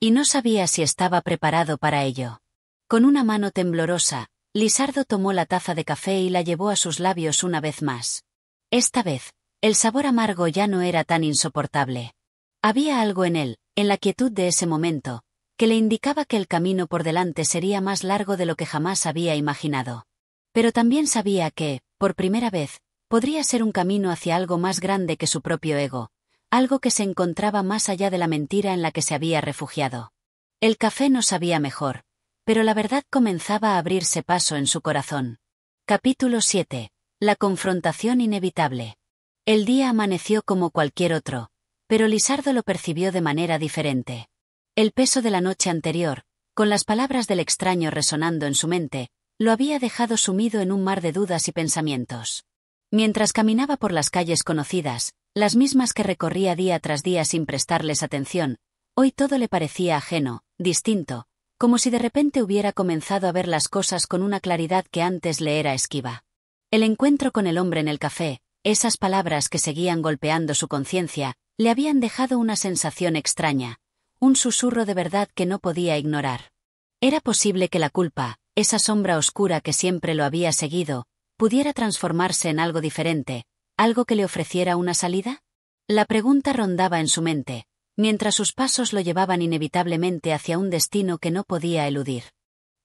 Y no sabía si estaba preparado para ello. Con una mano temblorosa, Lisardo tomó la taza de café y la llevó a sus labios una vez más. Esta vez, el sabor amargo ya no era tan insoportable. Había algo en él, en la quietud de ese momento, que le indicaba que el camino por delante sería más largo de lo que jamás había imaginado. Pero también sabía que, por primera vez, podría ser un camino hacia algo más grande que su propio ego, algo que se encontraba más allá de la mentira en la que se había refugiado. El café no sabía mejor, pero la verdad comenzaba a abrirse paso en su corazón. Capítulo 7. La confrontación inevitable. El día amaneció como cualquier otro, pero Lisardo lo percibió de manera diferente. El peso de la noche anterior, con las palabras del extraño resonando en su mente, lo había dejado sumido en un mar de dudas y pensamientos. Mientras caminaba por las calles conocidas, las mismas que recorría día tras día sin prestarles atención, hoy todo le parecía ajeno, distinto, como si de repente hubiera comenzado a ver las cosas con una claridad que antes le era esquiva. El encuentro con el hombre en el café, esas palabras que seguían golpeando su conciencia, le habían dejado una sensación extraña, un susurro de verdad que no podía ignorar. ¿Era posible que la culpa, esa sombra oscura que siempre lo había seguido, pudiera transformarse en algo diferente, algo que le ofreciera una salida? La pregunta rondaba en su mente, mientras sus pasos lo llevaban inevitablemente hacia un destino que no podía eludir.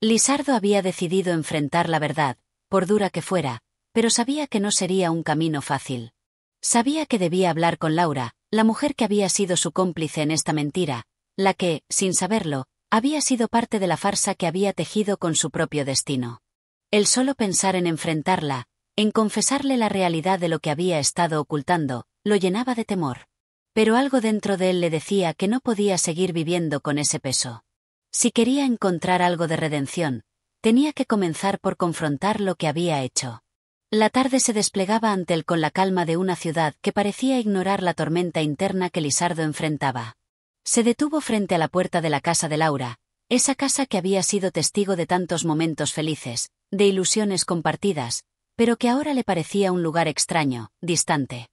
Lisardo había decidido enfrentar la verdad, por dura que fuera, pero sabía que no sería un camino fácil. Sabía que debía hablar con Laura, la mujer que había sido su cómplice en esta mentira, la que, sin saberlo, había sido parte de la farsa que había tejido con su propio destino. El solo pensar en enfrentarla, en confesarle la realidad de lo que había estado ocultando, lo llenaba de temor. Pero algo dentro de él le decía que no podía seguir viviendo con ese peso. Si quería encontrar algo de redención, tenía que comenzar por confrontar lo que había hecho. La tarde se desplegaba ante él con la calma de una ciudad que parecía ignorar la tormenta interna que Lisardo enfrentaba. Se detuvo frente a la puerta de la casa de Laura, esa casa que había sido testigo de tantos momentos felices, de ilusiones compartidas, pero que ahora le parecía un lugar extraño, distante.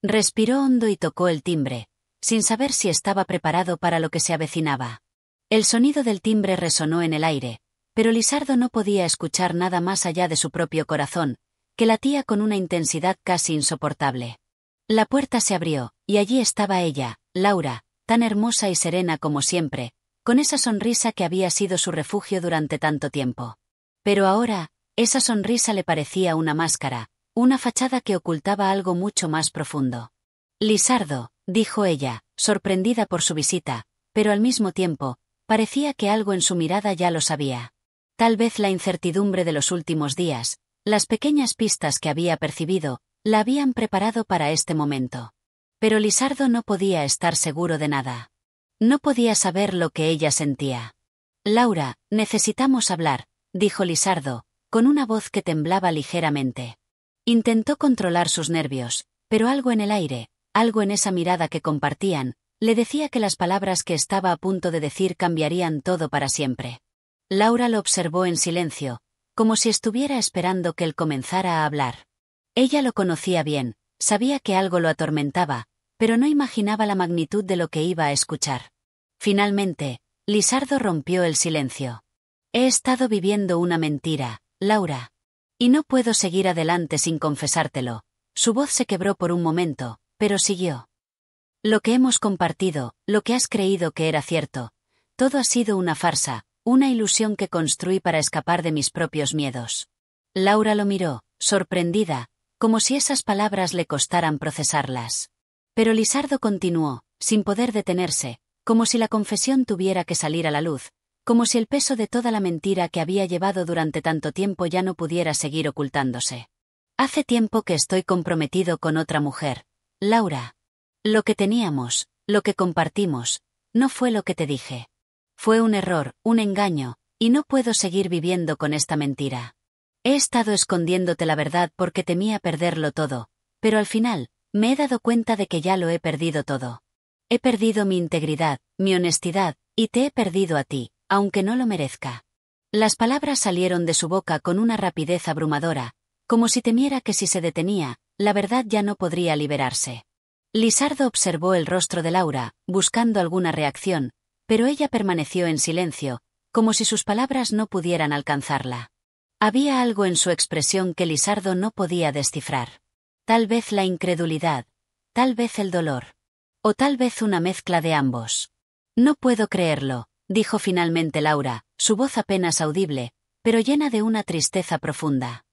Respiró hondo y tocó el timbre, sin saber si estaba preparado para lo que se avecinaba. El sonido del timbre resonó en el aire, pero Lisardo no podía escuchar nada más allá de su propio corazón, que latía con una intensidad casi insoportable. La puerta se abrió, y allí estaba ella, Laura, tan hermosa y serena como siempre, con esa sonrisa que había sido su refugio durante tanto tiempo. Pero ahora, esa sonrisa le parecía una máscara, una fachada que ocultaba algo mucho más profundo. Lisardo, dijo ella, sorprendida por su visita, pero al mismo tiempo, parecía que algo en su mirada ya lo sabía. Tal vez la incertidumbre de los últimos días, las pequeñas pistas que había percibido, la habían preparado para este momento. Pero Lisardo no podía estar seguro de nada. No podía saber lo que ella sentía. Laura, necesitamos hablar, dijo Lisardo, con una voz que temblaba ligeramente. Intentó controlar sus nervios, pero algo en el aire, algo en esa mirada que compartían, le decía que las palabras que estaba a punto de decir cambiarían todo para siempre. Laura lo observó en silencio, como si estuviera esperando que él comenzara a hablar. Ella lo conocía bien, sabía que algo lo atormentaba, pero no imaginaba la magnitud de lo que iba a escuchar. Finalmente, Lisardo rompió el silencio. He estado viviendo una mentira, Laura. Y no puedo seguir adelante sin confesártelo. Su voz se quebró por un momento, pero siguió. Lo que hemos compartido, lo que has creído que era cierto, todo ha sido una farsa, una ilusión que construí para escapar de mis propios miedos. Laura lo miró, sorprendida, como si esas palabras le costaran procesarlas. Pero Lisardo continuó, sin poder detenerse, como si la confesión tuviera que salir a la luz, como si el peso de toda la mentira que había llevado durante tanto tiempo ya no pudiera seguir ocultándose. Hace tiempo que estoy comprometido con otra mujer, Laura. Lo que teníamos, lo que compartimos, no fue lo que te dije. Fue un error, un engaño, y no puedo seguir viviendo con esta mentira. He estado escondiéndote la verdad porque temía perderlo todo, pero al final, me he dado cuenta de que ya lo he perdido todo. He perdido mi integridad, mi honestidad, y te he perdido a ti, aunque no lo merezca. Las palabras salieron de su boca con una rapidez abrumadora, como si temiera que si se detenía, la verdad ya no podría liberarse. Lisardo observó el rostro de Laura, buscando alguna reacción, pero ella permaneció en silencio, como si sus palabras no pudieran alcanzarla. Había algo en su expresión que Lisardo no podía descifrar. Tal vez la incredulidad, tal vez el dolor, o tal vez una mezcla de ambos. No puedo creerlo, dijo finalmente Laura, su voz apenas audible, pero llena de una tristeza profunda.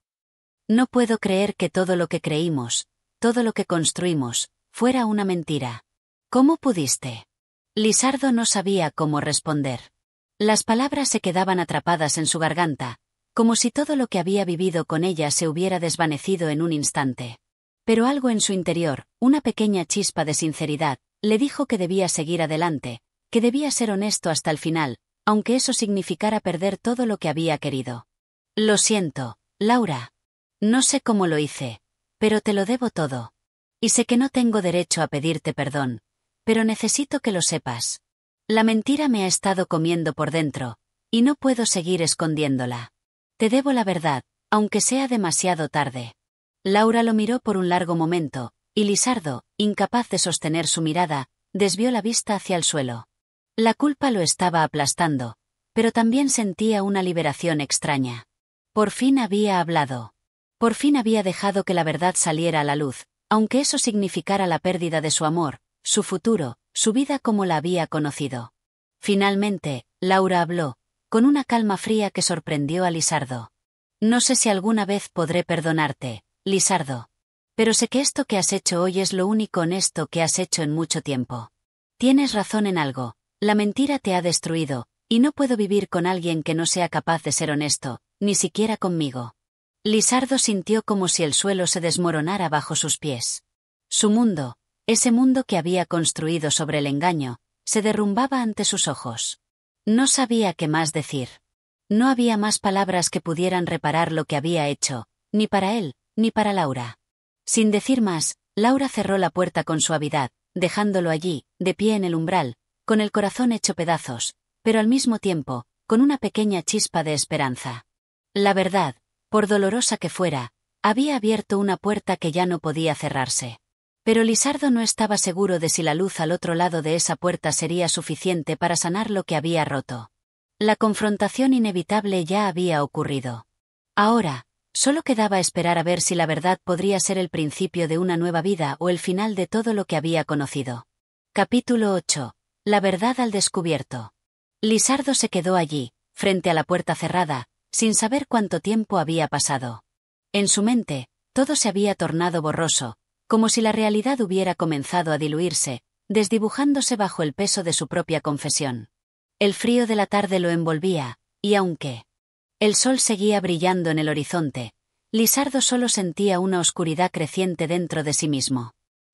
No puedo creer que todo lo que creímos, todo lo que construimos, fuera una mentira. ¿Cómo pudiste? Lisardo no sabía cómo responder. Las palabras se quedaban atrapadas en su garganta, como si todo lo que había vivido con ella se hubiera desvanecido en un instante. Pero algo en su interior, una pequeña chispa de sinceridad, le dijo que debía seguir adelante, que debía ser honesto hasta el final, aunque eso significara perder todo lo que había querido. Lo siento, Laura. No sé cómo lo hice, pero te lo debo todo. Y sé que no tengo derecho a pedirte perdón, pero necesito que lo sepas. La mentira me ha estado comiendo por dentro, y no puedo seguir escondiéndola. Te debo la verdad, aunque sea demasiado tarde. Laura lo miró por un largo momento, y Lisardo, incapaz de sostener su mirada, desvió la vista hacia el suelo. La culpa lo estaba aplastando, pero también sentía una liberación extraña. Por fin había hablado. Por fin había dejado que la verdad saliera a la luz, aunque eso significara la pérdida de su amor, su futuro, su vida como la había conocido. Finalmente, Laura habló, con una calma fría que sorprendió a Lisardo. No sé si alguna vez podré perdonarte, Lisardo. Pero sé que esto que has hecho hoy es lo único honesto que has hecho en mucho tiempo. Tienes razón en algo, la mentira te ha destruido, y no puedo vivir con alguien que no sea capaz de ser honesto, ni siquiera conmigo. Lisardo sintió como si el suelo se desmoronara bajo sus pies. Su mundo, ese mundo que había construido sobre el engaño, se derrumbaba ante sus ojos. No sabía qué más decir. No había más palabras que pudieran reparar lo que había hecho, ni para él, ni para Laura. Sin decir más, Laura cerró la puerta con suavidad, dejándolo allí, de pie en el umbral, con el corazón hecho pedazos, pero al mismo tiempo, con una pequeña chispa de esperanza. La verdad, por dolorosa que fuera, había abierto una puerta que ya no podía cerrarse. Pero Lisardo no estaba seguro de si la luz al otro lado de esa puerta sería suficiente para sanar lo que había roto. La confrontación inevitable ya había ocurrido. Ahora, solo quedaba esperar a ver si la verdad podría ser el principio de una nueva vida o el final de todo lo que había conocido. Capítulo 8. La verdad al descubierto. Lisardo se quedó allí, frente a la puerta cerrada, sin saber cuánto tiempo había pasado. En su mente, todo se había tornado borroso, como si la realidad hubiera comenzado a diluirse, desdibujándose bajo el peso de su propia confesión. El frío de la tarde lo envolvía, y aunque el sol seguía brillando en el horizonte, Lisardo solo sentía una oscuridad creciente dentro de sí mismo.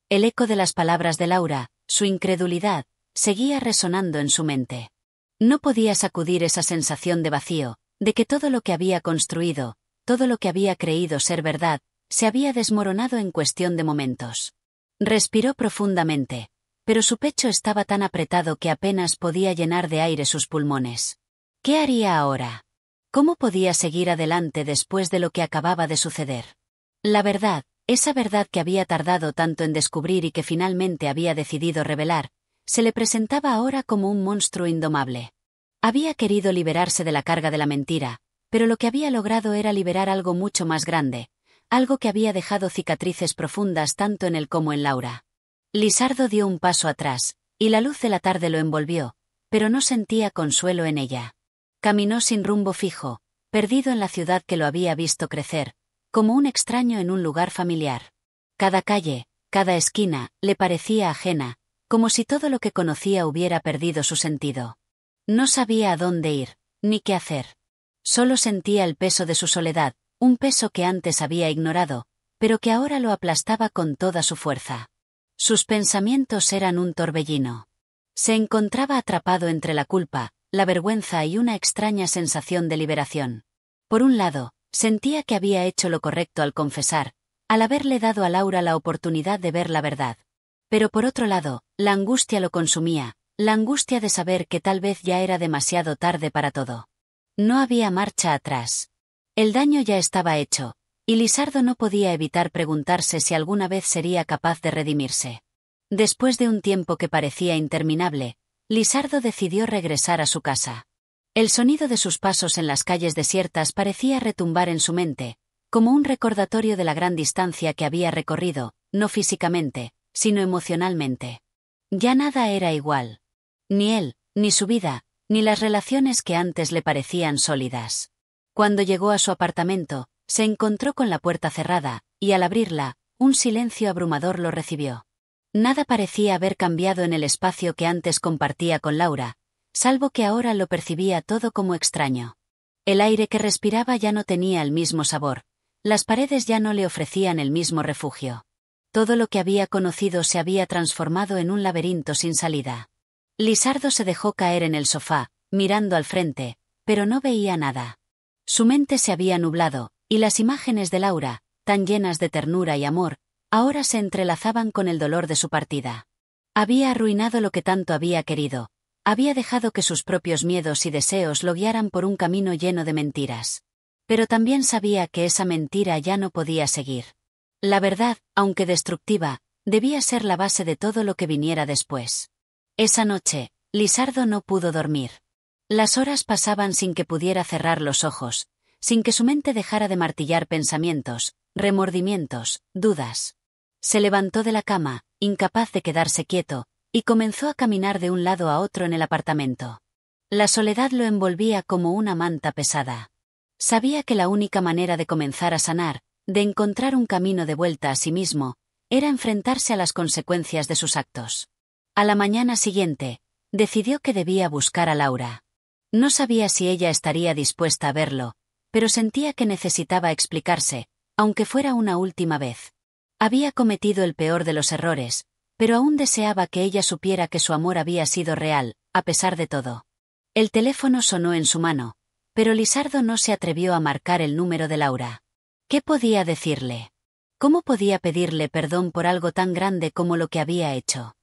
El eco de las palabras de Laura, su incredulidad, seguía resonando en su mente. No podía sacudir esa sensación de vacío, de que todo lo que había construido, todo lo que había creído ser verdad, se había desmoronado en cuestión de momentos. Respiró profundamente, pero su pecho estaba tan apretado que apenas podía llenar de aire sus pulmones. ¿Qué haría ahora? ¿Cómo podía seguir adelante después de lo que acababa de suceder? La verdad, esa verdad que había tardado tanto en descubrir y que finalmente había decidido revelar, se le presentaba ahora como un monstruo indomable. Había querido liberarse de la carga de la mentira, pero lo que había logrado era liberar algo mucho más grande, algo que había dejado cicatrices profundas tanto en él como en Laura. Lisardo dio un paso atrás, y la luz de la tarde lo envolvió, pero no sentía consuelo en ella. Caminó sin rumbo fijo, perdido en la ciudad que lo había visto crecer, como un extraño en un lugar familiar. Cada calle, cada esquina, le parecía ajena, como si todo lo que conocía hubiera perdido su sentido. No sabía a dónde ir, ni qué hacer. Solo sentía el peso de su soledad, un peso que antes había ignorado, pero que ahora lo aplastaba con toda su fuerza. Sus pensamientos eran un torbellino. Se encontraba atrapado entre la culpa, la vergüenza y una extraña sensación de liberación. Por un lado, sentía que había hecho lo correcto al confesar, al haberle dado a Laura la oportunidad de ver la verdad. Pero por otro lado, la angustia lo consumía, la angustia de saber que tal vez ya era demasiado tarde para todo. No había marcha atrás. El daño ya estaba hecho, y Lisardo no podía evitar preguntarse si alguna vez sería capaz de redimirse. Después de un tiempo que parecía interminable, Lisardo decidió regresar a su casa. El sonido de sus pasos en las calles desiertas parecía retumbar en su mente, como un recordatorio de la gran distancia que había recorrido, no físicamente, sino emocionalmente. Ya nada era igual. Ni él, ni su vida, ni las relaciones que antes le parecían sólidas. Cuando llegó a su apartamento, se encontró con la puerta cerrada, y al abrirla, un silencio abrumador lo recibió. Nada parecía haber cambiado en el espacio que antes compartía con Laura, salvo que ahora lo percibía todo como extraño. El aire que respiraba ya no tenía el mismo sabor, las paredes ya no le ofrecían el mismo refugio. Todo lo que había conocido se había transformado en un laberinto sin salida. Lisardo se dejó caer en el sofá, mirando al frente, pero no veía nada. Su mente se había nublado, y las imágenes de Laura, tan llenas de ternura y amor, ahora se entrelazaban con el dolor de su partida. Había arruinado lo que tanto había querido, había dejado que sus propios miedos y deseos lo guiaran por un camino lleno de mentiras. Pero también sabía que esa mentira ya no podía seguir. La verdad, aunque destructiva, debía ser la base de todo lo que viniera después. Esa noche, Lisardo no pudo dormir. Las horas pasaban sin que pudiera cerrar los ojos, sin que su mente dejara de martillar pensamientos, remordimientos, dudas. Se levantó de la cama, incapaz de quedarse quieto, y comenzó a caminar de un lado a otro en el apartamento. La soledad lo envolvía como una manta pesada. Sabía que la única manera de comenzar a sanar, de encontrar un camino de vuelta a sí mismo, era enfrentarse a las consecuencias de sus actos. A la mañana siguiente, decidió que debía buscar a Laura. No sabía si ella estaría dispuesta a verlo, pero sentía que necesitaba explicarse, aunque fuera una última vez. Había cometido el peor de los errores, pero aún deseaba que ella supiera que su amor había sido real, a pesar de todo. El teléfono sonó en su mano, pero Lisardo no se atrevió a marcar el número de Laura. ¿Qué podía decirle? ¿Cómo podía pedirle perdón por algo tan grande como lo que había hecho?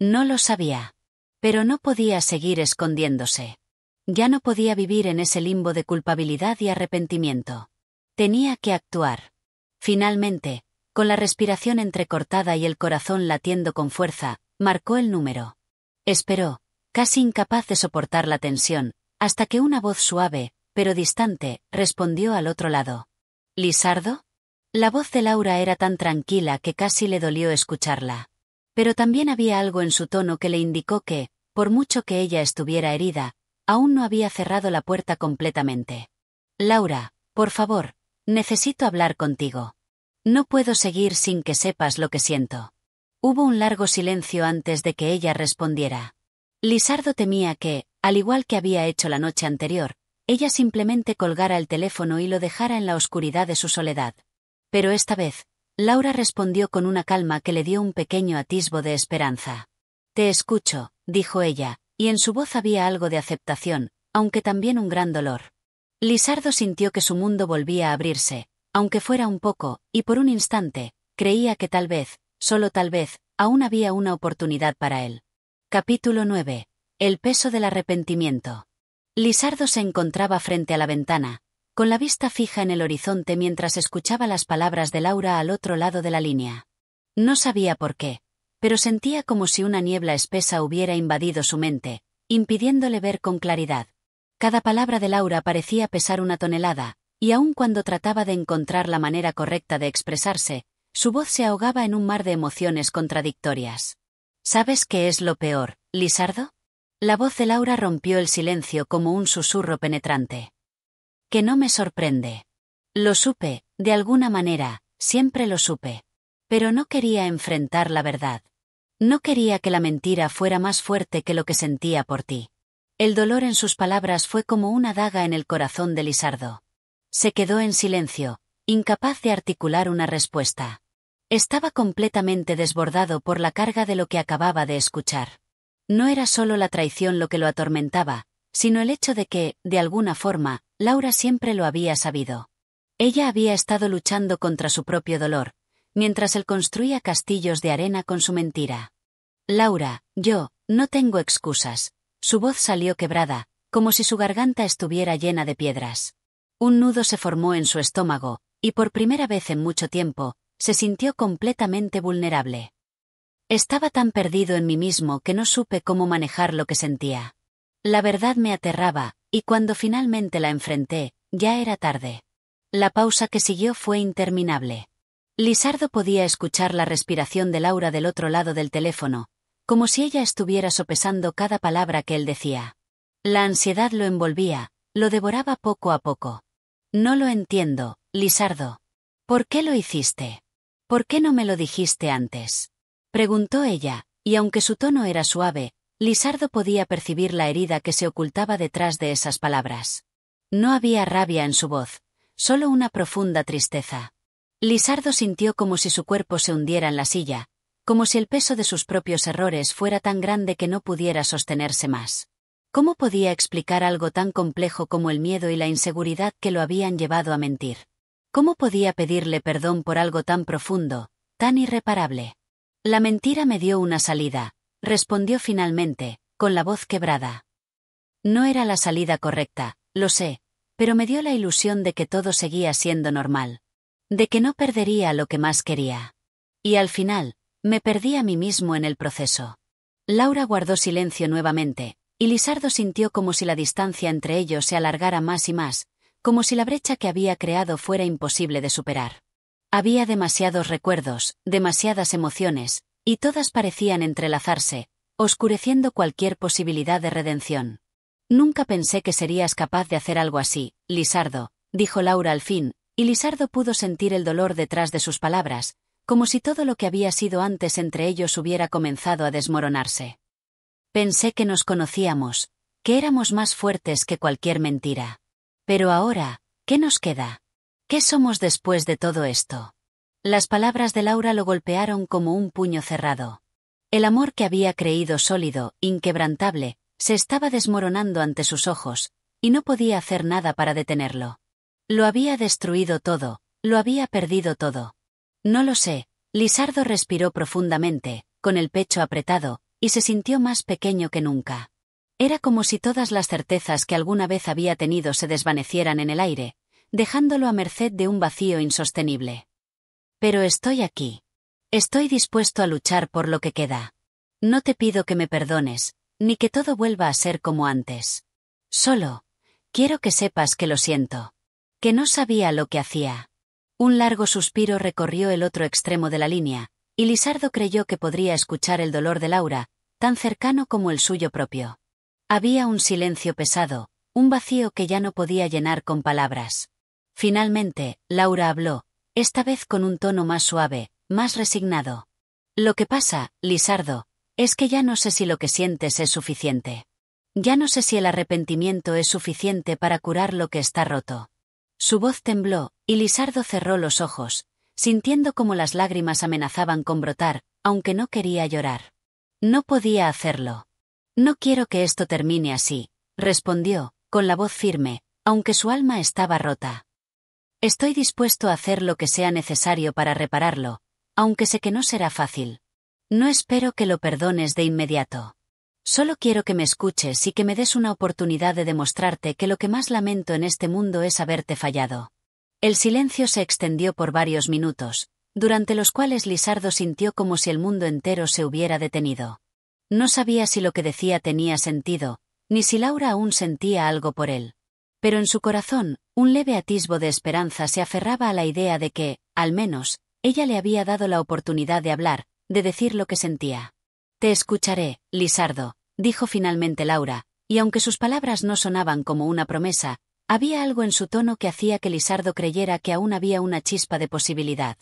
No lo sabía. Pero no podía seguir escondiéndose. Ya no podía vivir en ese limbo de culpabilidad y arrepentimiento. Tenía que actuar. Finalmente, con la respiración entrecortada y el corazón latiendo con fuerza, marcó el número. Esperó, casi incapaz de soportar la tensión, hasta que una voz suave, pero distante, respondió al otro lado. ¿Lisardo? La voz de Laura era tan tranquila que casi le dolió escucharla. Pero también había algo en su tono que le indicó que, por mucho que ella estuviera herida, aún no había cerrado la puerta completamente. Laura, por favor, necesito hablar contigo. No puedo seguir sin que sepas lo que siento. Hubo un largo silencio antes de que ella respondiera. Lisardo temía que, al igual que había hecho la noche anterior, ella simplemente colgara el teléfono y lo dejara en la oscuridad de su soledad. Pero esta vez, Laura respondió con una calma que le dio un pequeño atisbo de esperanza. Te escucho, dijo ella, y en su voz había algo de aceptación, aunque también un gran dolor. Lisardo sintió que su mundo volvía a abrirse, aunque fuera un poco, y por un instante, creía que tal vez, solo tal vez, aún había una oportunidad para él. Capítulo 9. El peso del arrepentimiento. Lisardo se encontraba frente a la ventana, con la vista fija en el horizonte mientras escuchaba las palabras de Laura al otro lado de la línea. No sabía por qué, pero sentía como si una niebla espesa hubiera invadido su mente, impidiéndole ver con claridad. Cada palabra de Laura parecía pesar una tonelada, y aun cuando trataba de encontrar la manera correcta de expresarse, su voz se ahogaba en un mar de emociones contradictorias. ¿Sabes qué es lo peor, Lisardo? La voz de Laura rompió el silencio como un susurro penetrante. Que no me sorprende. Lo supe, de alguna manera, siempre lo supe. Pero no quería enfrentar la verdad. No quería que la mentira fuera más fuerte que lo que sentía por ti. El dolor en sus palabras fue como una daga en el corazón de Lisardo. Se quedó en silencio, incapaz de articular una respuesta. Estaba completamente desbordado por la carga de lo que acababa de escuchar. No era solo la traición lo que lo atormentaba, sino el hecho de que, de alguna forma, Laura siempre lo había sabido. Ella había estado luchando contra su propio dolor, mientras él construía castillos de arena con su mentira. Laura, yo, no tengo excusas. Su voz salió quebrada, como si su garganta estuviera llena de piedras. Un nudo se formó en su estómago, y por primera vez en mucho tiempo, se sintió completamente vulnerable. Estaba tan perdido en mí mismo que no supe cómo manejar lo que sentía. La verdad me aterraba, y cuando finalmente la enfrenté, ya era tarde. La pausa que siguió fue interminable. Lisardo podía escuchar la respiración de Laura del otro lado del teléfono, como si ella estuviera sopesando cada palabra que él decía. La ansiedad lo envolvía, lo devoraba poco a poco. No lo entiendo, Lisardo. ¿Por qué lo hiciste? ¿Por qué no me lo dijiste antes? Preguntó ella, y aunque su tono era suave, Lisardo podía percibir la herida que se ocultaba detrás de esas palabras. No había rabia en su voz, solo una profunda tristeza. Lisardo sintió como si su cuerpo se hundiera en la silla, como si el peso de sus propios errores fuera tan grande que no pudiera sostenerse más. ¿Cómo podía explicar algo tan complejo como el miedo y la inseguridad que lo habían llevado a mentir? ¿Cómo podía pedirle perdón por algo tan profundo, tan irreparable? La mentira me dio una salida, respondió finalmente, con la voz quebrada. No era la salida correcta, lo sé, pero me dio la ilusión de que todo seguía siendo normal. De que no perdería lo que más quería. Y al final, me perdí a mí mismo en el proceso. Laura guardó silencio nuevamente, y Lisardo sintió como si la distancia entre ellos se alargara más y más, como si la brecha que había creado fuera imposible de superar. Había demasiados recuerdos, demasiadas emociones, y todas parecían entrelazarse, oscureciendo cualquier posibilidad de redención. Nunca pensé que serías capaz de hacer algo así, Lisardo, dijo Laura al fin, y Lisardo pudo sentir el dolor detrás de sus palabras, como si todo lo que había sido antes entre ellos hubiera comenzado a desmoronarse. Pensé que nos conocíamos, que éramos más fuertes que cualquier mentira. Pero ahora, ¿qué nos queda? ¿Qué somos después de todo esto? Las palabras de Laura lo golpearon como un puño cerrado. El amor que había creído sólido, inquebrantable, se estaba desmoronando ante sus ojos, y no podía hacer nada para detenerlo. Lo había destruido todo, lo había perdido todo. No lo sé. Lisardo respiró profundamente, con el pecho apretado, y se sintió más pequeño que nunca. Era como si todas las certezas que alguna vez había tenido se desvanecieran en el aire, dejándolo a merced de un vacío insostenible. Pero estoy aquí. Estoy dispuesto a luchar por lo que queda. No te pido que me perdones, ni que todo vuelva a ser como antes. Solo, quiero que sepas que lo siento. Que no sabía lo que hacía. Un largo suspiro recorrió el otro extremo de la línea, y Lisardo creyó que podría escuchar el dolor de Laura, tan cercano como el suyo propio. Había un silencio pesado, un vacío que ya no podía llenar con palabras. Finalmente, Laura habló, esta vez con un tono más suave, más resignado. Lo que pasa, Lisardo, es que ya no sé si lo que sientes es suficiente. Ya no sé si el arrepentimiento es suficiente para curar lo que está roto. Su voz tembló, y Lisardo cerró los ojos, sintiendo como las lágrimas amenazaban con brotar, aunque no quería llorar. No podía hacerlo. No quiero que esto termine así, respondió, con la voz firme, aunque su alma estaba rota. Estoy dispuesto a hacer lo que sea necesario para repararlo, aunque sé que no será fácil. No espero que lo perdones de inmediato. Solo quiero que me escuches y que me des una oportunidad de demostrarte que lo que más lamento en este mundo es haberte fallado. El silencio se extendió por varios minutos, durante los cuales Lisardo sintió como si el mundo entero se hubiera detenido. No sabía si lo que decía tenía sentido, ni si Laura aún sentía algo por él. Pero en su corazón, un leve atisbo de esperanza se aferraba a la idea de que, al menos, ella le había dado la oportunidad de hablar, de decir lo que sentía. Te escucharé, Lisardo, dijo finalmente Laura, y aunque sus palabras no sonaban como una promesa, había algo en su tono que hacía que Lisardo creyera que aún había una chispa de posibilidad.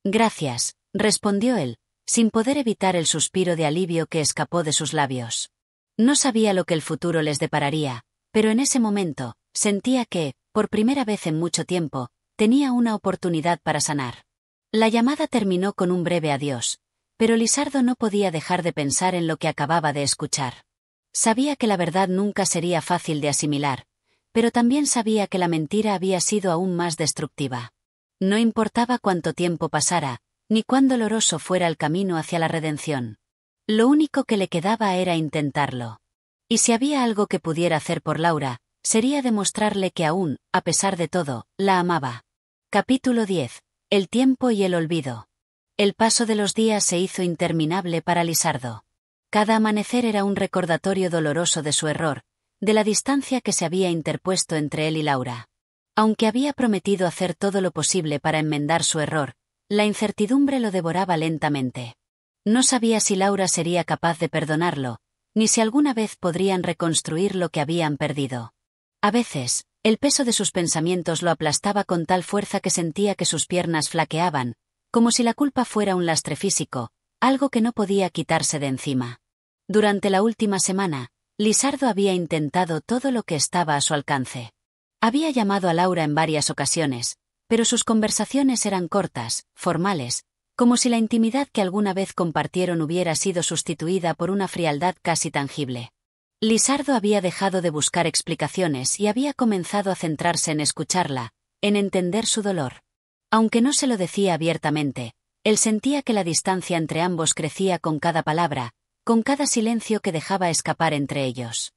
Gracias, respondió él, sin poder evitar el suspiro de alivio que escapó de sus labios. No sabía lo que el futuro les depararía, pero en ese momento, sentía que, por primera vez en mucho tiempo, tenía una oportunidad para sanar. La llamada terminó con un breve adiós, pero Lisardo no podía dejar de pensar en lo que acababa de escuchar. Sabía que la verdad nunca sería fácil de asimilar, pero también sabía que la mentira había sido aún más destructiva. No importaba cuánto tiempo pasara, ni cuán doloroso fuera el camino hacia la redención. Lo único que le quedaba era intentarlo. Y si había algo que pudiera hacer por Laura, sería demostrarle que aún, a pesar de todo, la amaba. Capítulo 10. El tiempo y el olvido. El paso de los días se hizo interminable para Lisardo. Cada amanecer era un recordatorio doloroso de su error, de la distancia que se había interpuesto entre él y Laura. Aunque había prometido hacer todo lo posible para enmendar su error, la incertidumbre lo devoraba lentamente. No sabía si Laura sería capaz de perdonarlo, ni si alguna vez podrían reconstruir lo que habían perdido. A veces, el peso de sus pensamientos lo aplastaba con tal fuerza que sentía que sus piernas flaqueaban, como si la culpa fuera un lastre físico, algo que no podía quitarse de encima. Durante la última semana, Lisardo había intentado todo lo que estaba a su alcance. Había llamado a Laura en varias ocasiones, pero sus conversaciones eran cortas, formales, como si la intimidad que alguna vez compartieron hubiera sido sustituida por una frialdad casi tangible. Lisardo había dejado de buscar explicaciones y había comenzado a centrarse en escucharla, en entender su dolor. Aunque no se lo decía abiertamente, él sentía que la distancia entre ambos crecía con cada palabra, con cada silencio que dejaba escapar entre ellos.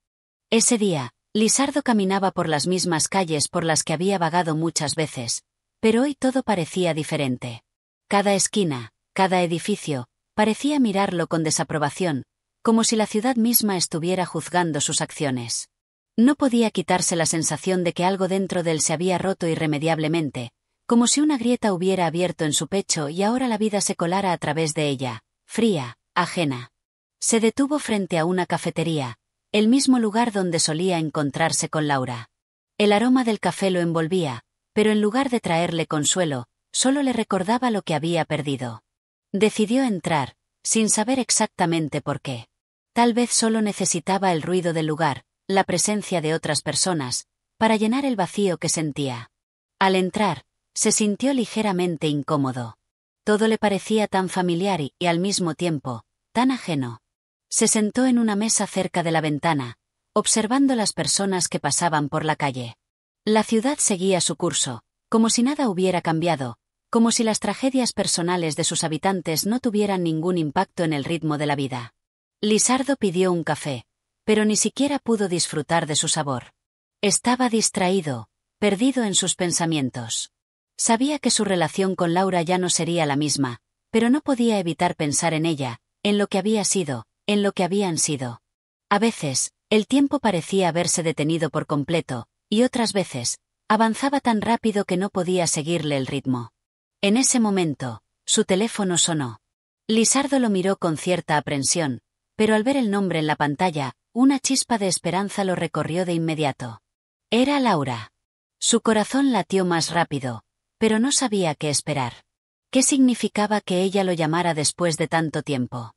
Ese día, Lisardo caminaba por las mismas calles por las que había vagado muchas veces, pero hoy todo parecía diferente. Cada esquina, cada edificio, parecía mirarlo con desaprobación, como si la ciudad misma estuviera juzgando sus acciones. No podía quitarse la sensación de que algo dentro de él se había roto irremediablemente, como si una grieta hubiera abierto en su pecho y ahora la vida se colara a través de ella, fría, ajena. Se detuvo frente a una cafetería, el mismo lugar donde solía encontrarse con Laura. El aroma del café lo envolvía, pero en lugar de traerle consuelo, solo le recordaba lo que había perdido. Decidió entrar, sin saber exactamente por qué. Tal vez solo necesitaba el ruido del lugar, la presencia de otras personas, para llenar el vacío que sentía. Al entrar, se sintió ligeramente incómodo. Todo le parecía tan familiar y, al mismo tiempo, tan ajeno. Se sentó en una mesa cerca de la ventana, observando las personas que pasaban por la calle. La ciudad seguía su curso, como si nada hubiera cambiado, como si las tragedias personales de sus habitantes no tuvieran ningún impacto en el ritmo de la vida. Lisardo pidió un café, pero ni siquiera pudo disfrutar de su sabor. Estaba distraído, perdido en sus pensamientos. Sabía que su relación con Laura ya no sería la misma, pero no podía evitar pensar en ella, en lo que había sido, en lo que habían sido. A veces, el tiempo parecía haberse detenido por completo, y otras veces, avanzaba tan rápido que no podía seguirle el ritmo. En ese momento, su teléfono sonó. Lisardo lo miró con cierta aprensión, pero al ver el nombre en la pantalla, una chispa de esperanza lo recorrió de inmediato. Era Laura. Su corazón latió más rápido, pero no sabía qué esperar. ¿Qué significaba que ella lo llamara después de tanto tiempo?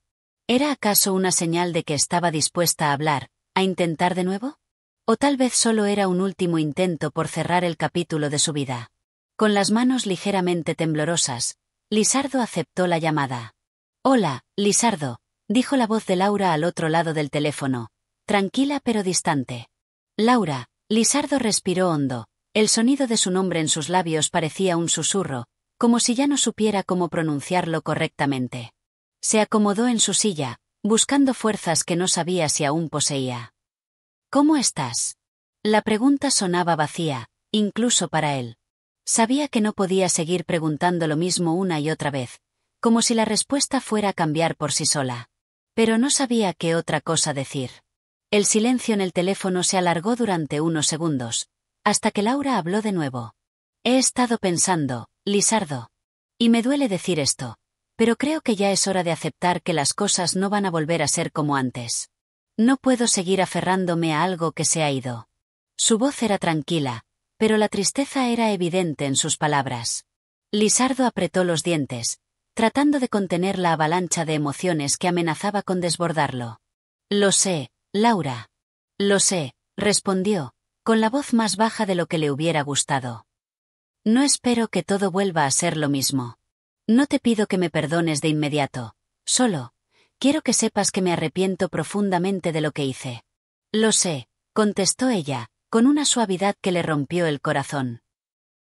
¿Era acaso una señal de que estaba dispuesta a hablar, a intentar de nuevo? ¿O tal vez solo era un último intento por cerrar el capítulo de su vida? Con las manos ligeramente temblorosas, Lisardo aceptó la llamada. «Hola, Lisardo», dijo la voz de Laura al otro lado del teléfono, tranquila pero distante. «Laura», Lisardo respiró hondo, el sonido de su nombre en sus labios parecía un susurro, como si ya no supiera cómo pronunciarlo correctamente. Se acomodó en su silla, buscando fuerzas que no sabía si aún poseía. «¿Cómo estás?». La pregunta sonaba vacía, incluso para él. Sabía que no podía seguir preguntando lo mismo una y otra vez, como si la respuesta fuera a cambiar por sí sola. Pero no sabía qué otra cosa decir. El silencio en el teléfono se alargó durante unos segundos, hasta que Laura habló de nuevo. «He estado pensando, Lisardo. Y me duele decir esto, pero creo que ya es hora de aceptar que las cosas no van a volver a ser como antes. No puedo seguir aferrándome a algo que se ha ido». Su voz era tranquila, pero la tristeza era evidente en sus palabras. Lisardo apretó los dientes, tratando de contener la avalancha de emociones que amenazaba con desbordarlo. «Lo sé, Laura. Lo sé», respondió, con la voz más baja de lo que le hubiera gustado. «No espero que todo vuelva a ser lo mismo. No te pido que me perdones de inmediato, solo quiero que sepas que me arrepiento profundamente de lo que hice». «Lo sé», contestó ella, con una suavidad que le rompió el corazón.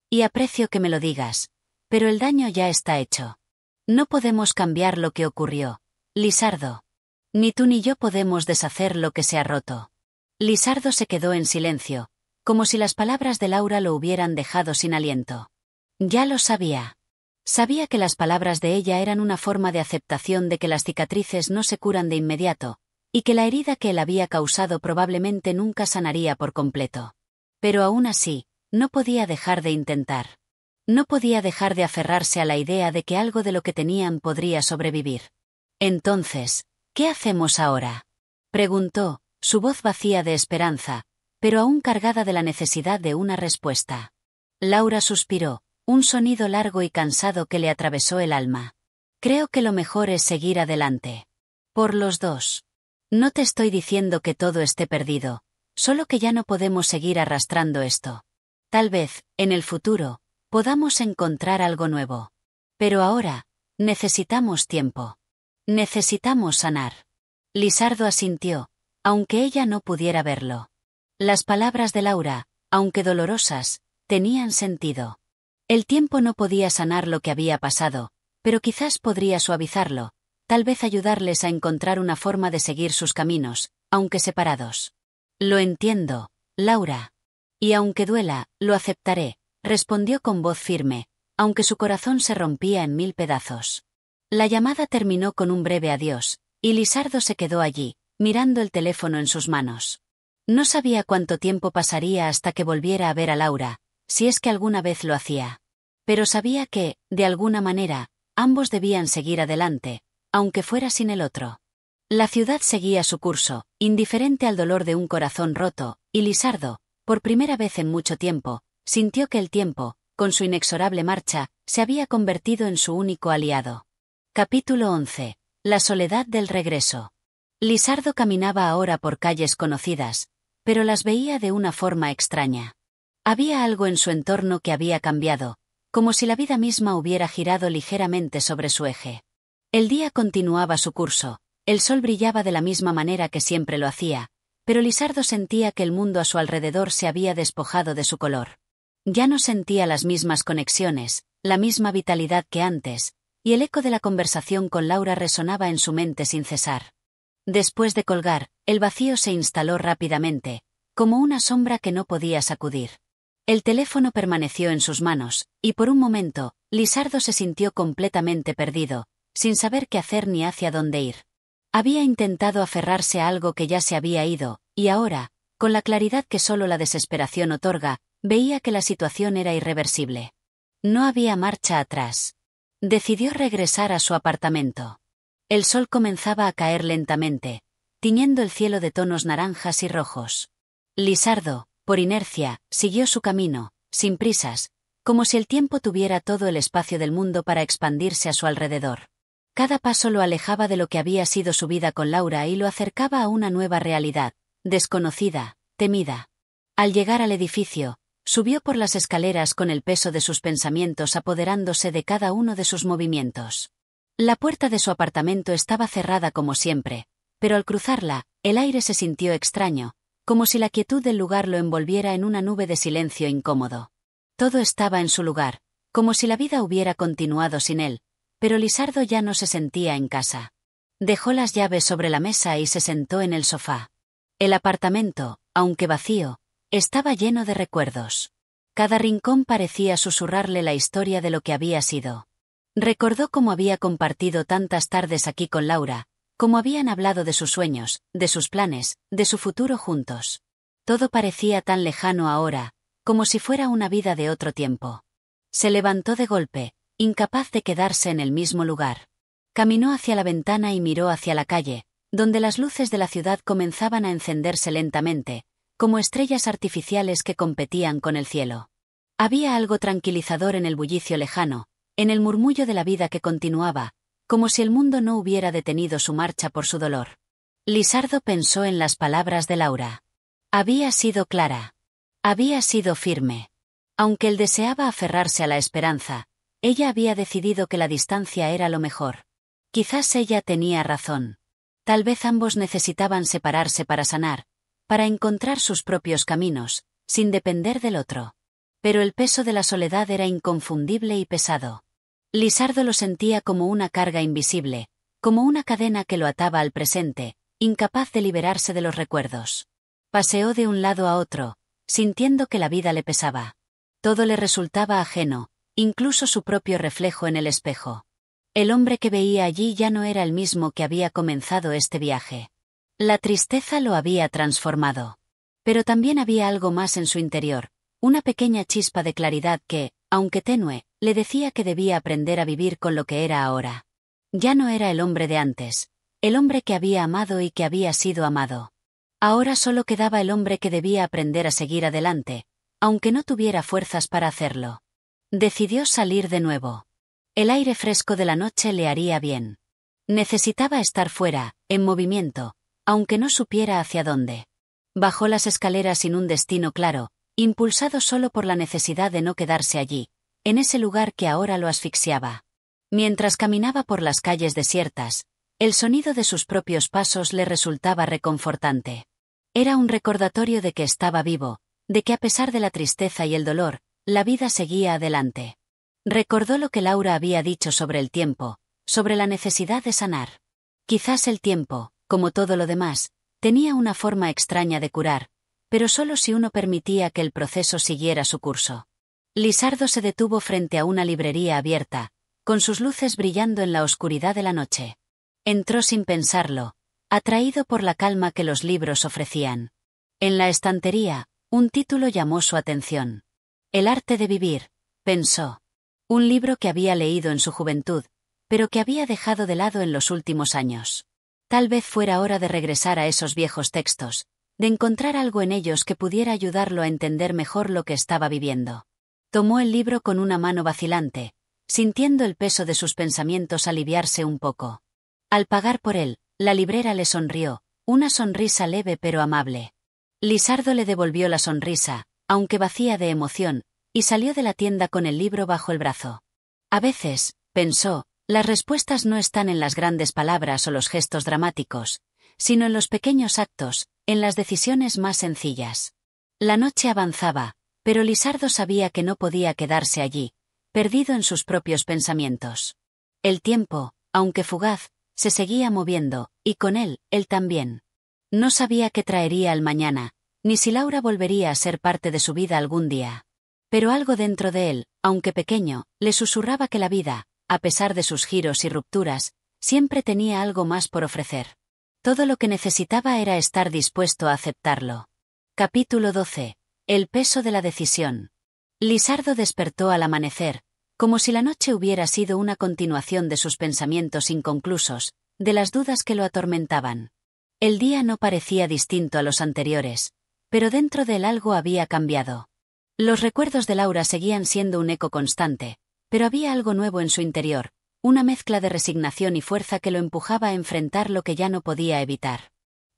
«Y aprecio que me lo digas, pero el daño ya está hecho. No podemos cambiar lo que ocurrió, Lisardo. Ni tú ni yo podemos deshacer lo que se ha roto». Lisardo se quedó en silencio, como si las palabras de Laura lo hubieran dejado sin aliento. Ya lo sabía. Sabía que las palabras de ella eran una forma de aceptación de que las cicatrices no se curan de inmediato, y que la herida que él había causado probablemente nunca sanaría por completo. Pero aún así, no podía dejar de intentar. No podía dejar de aferrarse a la idea de que algo de lo que tenían podría sobrevivir. «Entonces, ¿qué hacemos ahora?», preguntó, su voz vacía de esperanza, pero aún cargada de la necesidad de una respuesta. Laura suspiró, un sonido largo y cansado que le atravesó el alma. «Creo que lo mejor es seguir adelante. Por los dos. No te estoy diciendo que todo esté perdido, solo que ya no podemos seguir arrastrando esto. Tal vez, en el futuro, podamos encontrar algo nuevo. Pero ahora, necesitamos tiempo. Necesitamos sanar». Lisardo asintió, aunque ella no pudiera verlo. Las palabras de Laura, aunque dolorosas, tenían sentido. El tiempo no podía sanar lo que había pasado, pero quizás podría suavizarlo, tal vez ayudarles a encontrar una forma de seguir sus caminos, aunque separados. «Lo entiendo, Laura. Y aunque duela, lo aceptaré», respondió con voz firme, aunque su corazón se rompía en 1000 pedazos. La llamada terminó con un breve adiós, y Lisardo se quedó allí, mirando el teléfono en sus manos. No sabía cuánto tiempo pasaría hasta que volviera a ver a Laura, si es que alguna vez lo hacía. Pero sabía que, de alguna manera, ambos debían seguir adelante, aunque fuera sin el otro. La ciudad seguía su curso, indiferente al dolor de un corazón roto, y Lisardo, por primera vez en mucho tiempo, sintió que el tiempo, con su inexorable marcha, se había convertido en su único aliado. Capítulo 11. La soledad del regreso. Lisardo caminaba ahora por calles conocidas, pero las veía de una forma extraña. Había algo en su entorno que había cambiado, como si la vida misma hubiera girado ligeramente sobre su eje. El día continuaba su curso, el sol brillaba de la misma manera que siempre lo hacía, pero Lisardo sentía que el mundo a su alrededor se había despojado de su color. Ya no sentía las mismas conexiones, la misma vitalidad que antes, y el eco de la conversación con Laura resonaba en su mente sin cesar. Después de colgar, el vacío se instaló rápidamente, como una sombra que no podía sacudir. El teléfono permaneció en sus manos, y por un momento, Lisardo se sintió completamente perdido, sin saber qué hacer ni hacia dónde ir. Había intentado aferrarse a algo que ya se había ido, y ahora, con la claridad que solo la desesperación otorga, veía que la situación era irreversible. No había marcha atrás. Decidió regresar a su apartamento. El sol comenzaba a caer lentamente, tiñendo el cielo de tonos naranjas y rojos. Lisardo, por inercia, siguió su camino, sin prisas, como si el tiempo tuviera todo el espacio del mundo para expandirse a su alrededor. Cada paso lo alejaba de lo que había sido su vida con Laura y lo acercaba a una nueva realidad, desconocida, temida. Al llegar al edificio, subió por las escaleras con el peso de sus pensamientos apoderándose de cada uno de sus movimientos. La puerta de su apartamento estaba cerrada como siempre, pero al cruzarla, el aire se sintió extraño, como si la quietud del lugar lo envolviera en una nube de silencio incómodo. Todo estaba en su lugar, como si la vida hubiera continuado sin él, pero Lisardo ya no se sentía en casa. Dejó las llaves sobre la mesa y se sentó en el sofá. El apartamento, aunque vacío, estaba lleno de recuerdos. Cada rincón parecía susurrarle la historia de lo que había sido. Recordó cómo había compartido tantas tardes aquí con Laura, cómo habían hablado de sus sueños, de sus planes, de su futuro juntos. Todo parecía tan lejano ahora, como si fuera una vida de otro tiempo. Se levantó de golpe, incapaz de quedarse en el mismo lugar. Caminó hacia la ventana y miró hacia la calle, donde las luces de la ciudad comenzaban a encenderse lentamente, como estrellas artificiales que competían con el cielo. Había algo tranquilizador en el bullicio lejano, en el murmullo de la vida que continuaba, como si el mundo no hubiera detenido su marcha por su dolor. Lisardo pensó en las palabras de Laura. Había sido clara. Había sido firme. Aunque él deseaba aferrarse a la esperanza, ella había decidido que la distancia era lo mejor. Quizás ella tenía razón. Tal vez ambos necesitaban separarse para sanar, para encontrar sus propios caminos, sin depender del otro. Pero el peso de la soledad era inconfundible y pesado. Lisardo lo sentía como una carga invisible, como una cadena que lo ataba al presente, incapaz de liberarse de los recuerdos. Paseó de un lado a otro, sintiendo que la vida le pesaba. Todo le resultaba ajeno, incluso su propio reflejo en el espejo. El hombre que veía allí ya no era el mismo que había comenzado este viaje. La tristeza lo había transformado. Pero también había algo más en su interior, una pequeña chispa de claridad que, aunque tenue, le decía que debía aprender a vivir con lo que era ahora. Ya no era el hombre de antes, el hombre que había amado y que había sido amado. Ahora solo quedaba el hombre que debía aprender a seguir adelante, aunque no tuviera fuerzas para hacerlo. Decidió salir de nuevo. El aire fresco de la noche le haría bien. Necesitaba estar fuera, en movimiento, aunque no supiera hacia dónde. Bajó las escaleras sin un destino claro, impulsado solo por la necesidad de no quedarse allí, en ese lugar que ahora lo asfixiaba. Mientras caminaba por las calles desiertas, el sonido de sus propios pasos le resultaba reconfortante. Era un recordatorio de que estaba vivo, de que a pesar de la tristeza y el dolor, la vida seguía adelante. Recordó lo que Laura había dicho sobre el tiempo, sobre la necesidad de sanar. Quizás el tiempo, como todo lo demás, tenía una forma extraña de curar, pero solo si uno permitía que el proceso siguiera su curso. Lisardo se detuvo frente a una librería abierta, con sus luces brillando en la oscuridad de la noche. Entró sin pensarlo, atraído por la calma que los libros ofrecían. En la estantería, un título llamó su atención. El arte de vivir, pensó. Un libro que había leído en su juventud, pero que había dejado de lado en los últimos años. Tal vez fuera hora de regresar a esos viejos textos, de encontrar algo en ellos que pudiera ayudarlo a entender mejor lo que estaba viviendo. Tomó el libro con una mano vacilante, sintiendo el peso de sus pensamientos aliviarse un poco. Al pagar por él, la librera le sonrió, una sonrisa leve pero amable. Lisardo le devolvió la sonrisa, aunque vacía de emoción, y salió de la tienda con el libro bajo el brazo. A veces, pensó, las respuestas no están en las grandes palabras o los gestos dramáticos, sino en los pequeños actos, en las decisiones más sencillas. La noche avanzaba, pero Lisardo sabía que no podía quedarse allí, perdido en sus propios pensamientos. El tiempo, aunque fugaz, se seguía moviendo, y con él también. No sabía qué traería el mañana, ni si Laura volvería a ser parte de su vida algún día. Pero algo dentro de él, aunque pequeño, le susurraba que la vida, a pesar de sus giros y rupturas, siempre tenía algo más por ofrecer. Todo lo que necesitaba era estar dispuesto a aceptarlo. Capítulo 12. El peso de la decisión. Lisardo despertó al amanecer, como si la noche hubiera sido una continuación de sus pensamientos inconclusos, de las dudas que lo atormentaban. El día no parecía distinto a los anteriores, pero dentro de él algo había cambiado. Los recuerdos de Laura seguían siendo un eco constante, pero había algo nuevo en su interior, una mezcla de resignación y fuerza que lo empujaba a enfrentar lo que ya no podía evitar.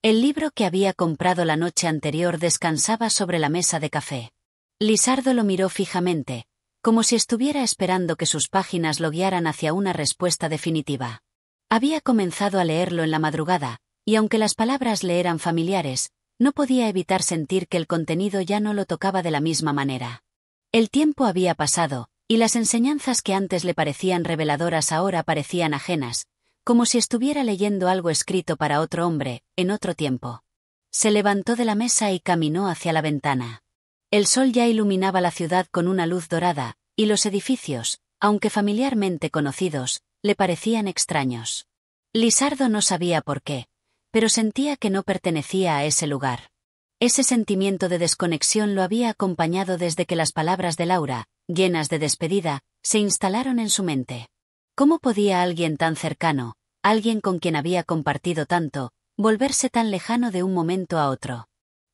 El libro que había comprado la noche anterior descansaba sobre la mesa de café. Lisardo lo miró fijamente, como si estuviera esperando que sus páginas lo guiaran hacia una respuesta definitiva. Había comenzado a leerlo en la madrugada, y aunque las palabras le eran familiares, no podía evitar sentir que el contenido ya no lo tocaba de la misma manera. El tiempo había pasado, y las enseñanzas que antes le parecían reveladoras ahora parecían ajenas, como si estuviera leyendo algo escrito para otro hombre, en otro tiempo. Se levantó de la mesa y caminó hacia la ventana. El sol ya iluminaba la ciudad con una luz dorada, y los edificios, aunque familiarmente conocidos, le parecían extraños. Lisardo no sabía por qué, pero sentía que no pertenecía a ese lugar. Ese sentimiento de desconexión lo había acompañado desde que las palabras de Laura, llenas de despedida, se instalaron en su mente. ¿Cómo podía alguien tan cercano, alguien con quien había compartido tanto, volverse tan lejano de un momento a otro?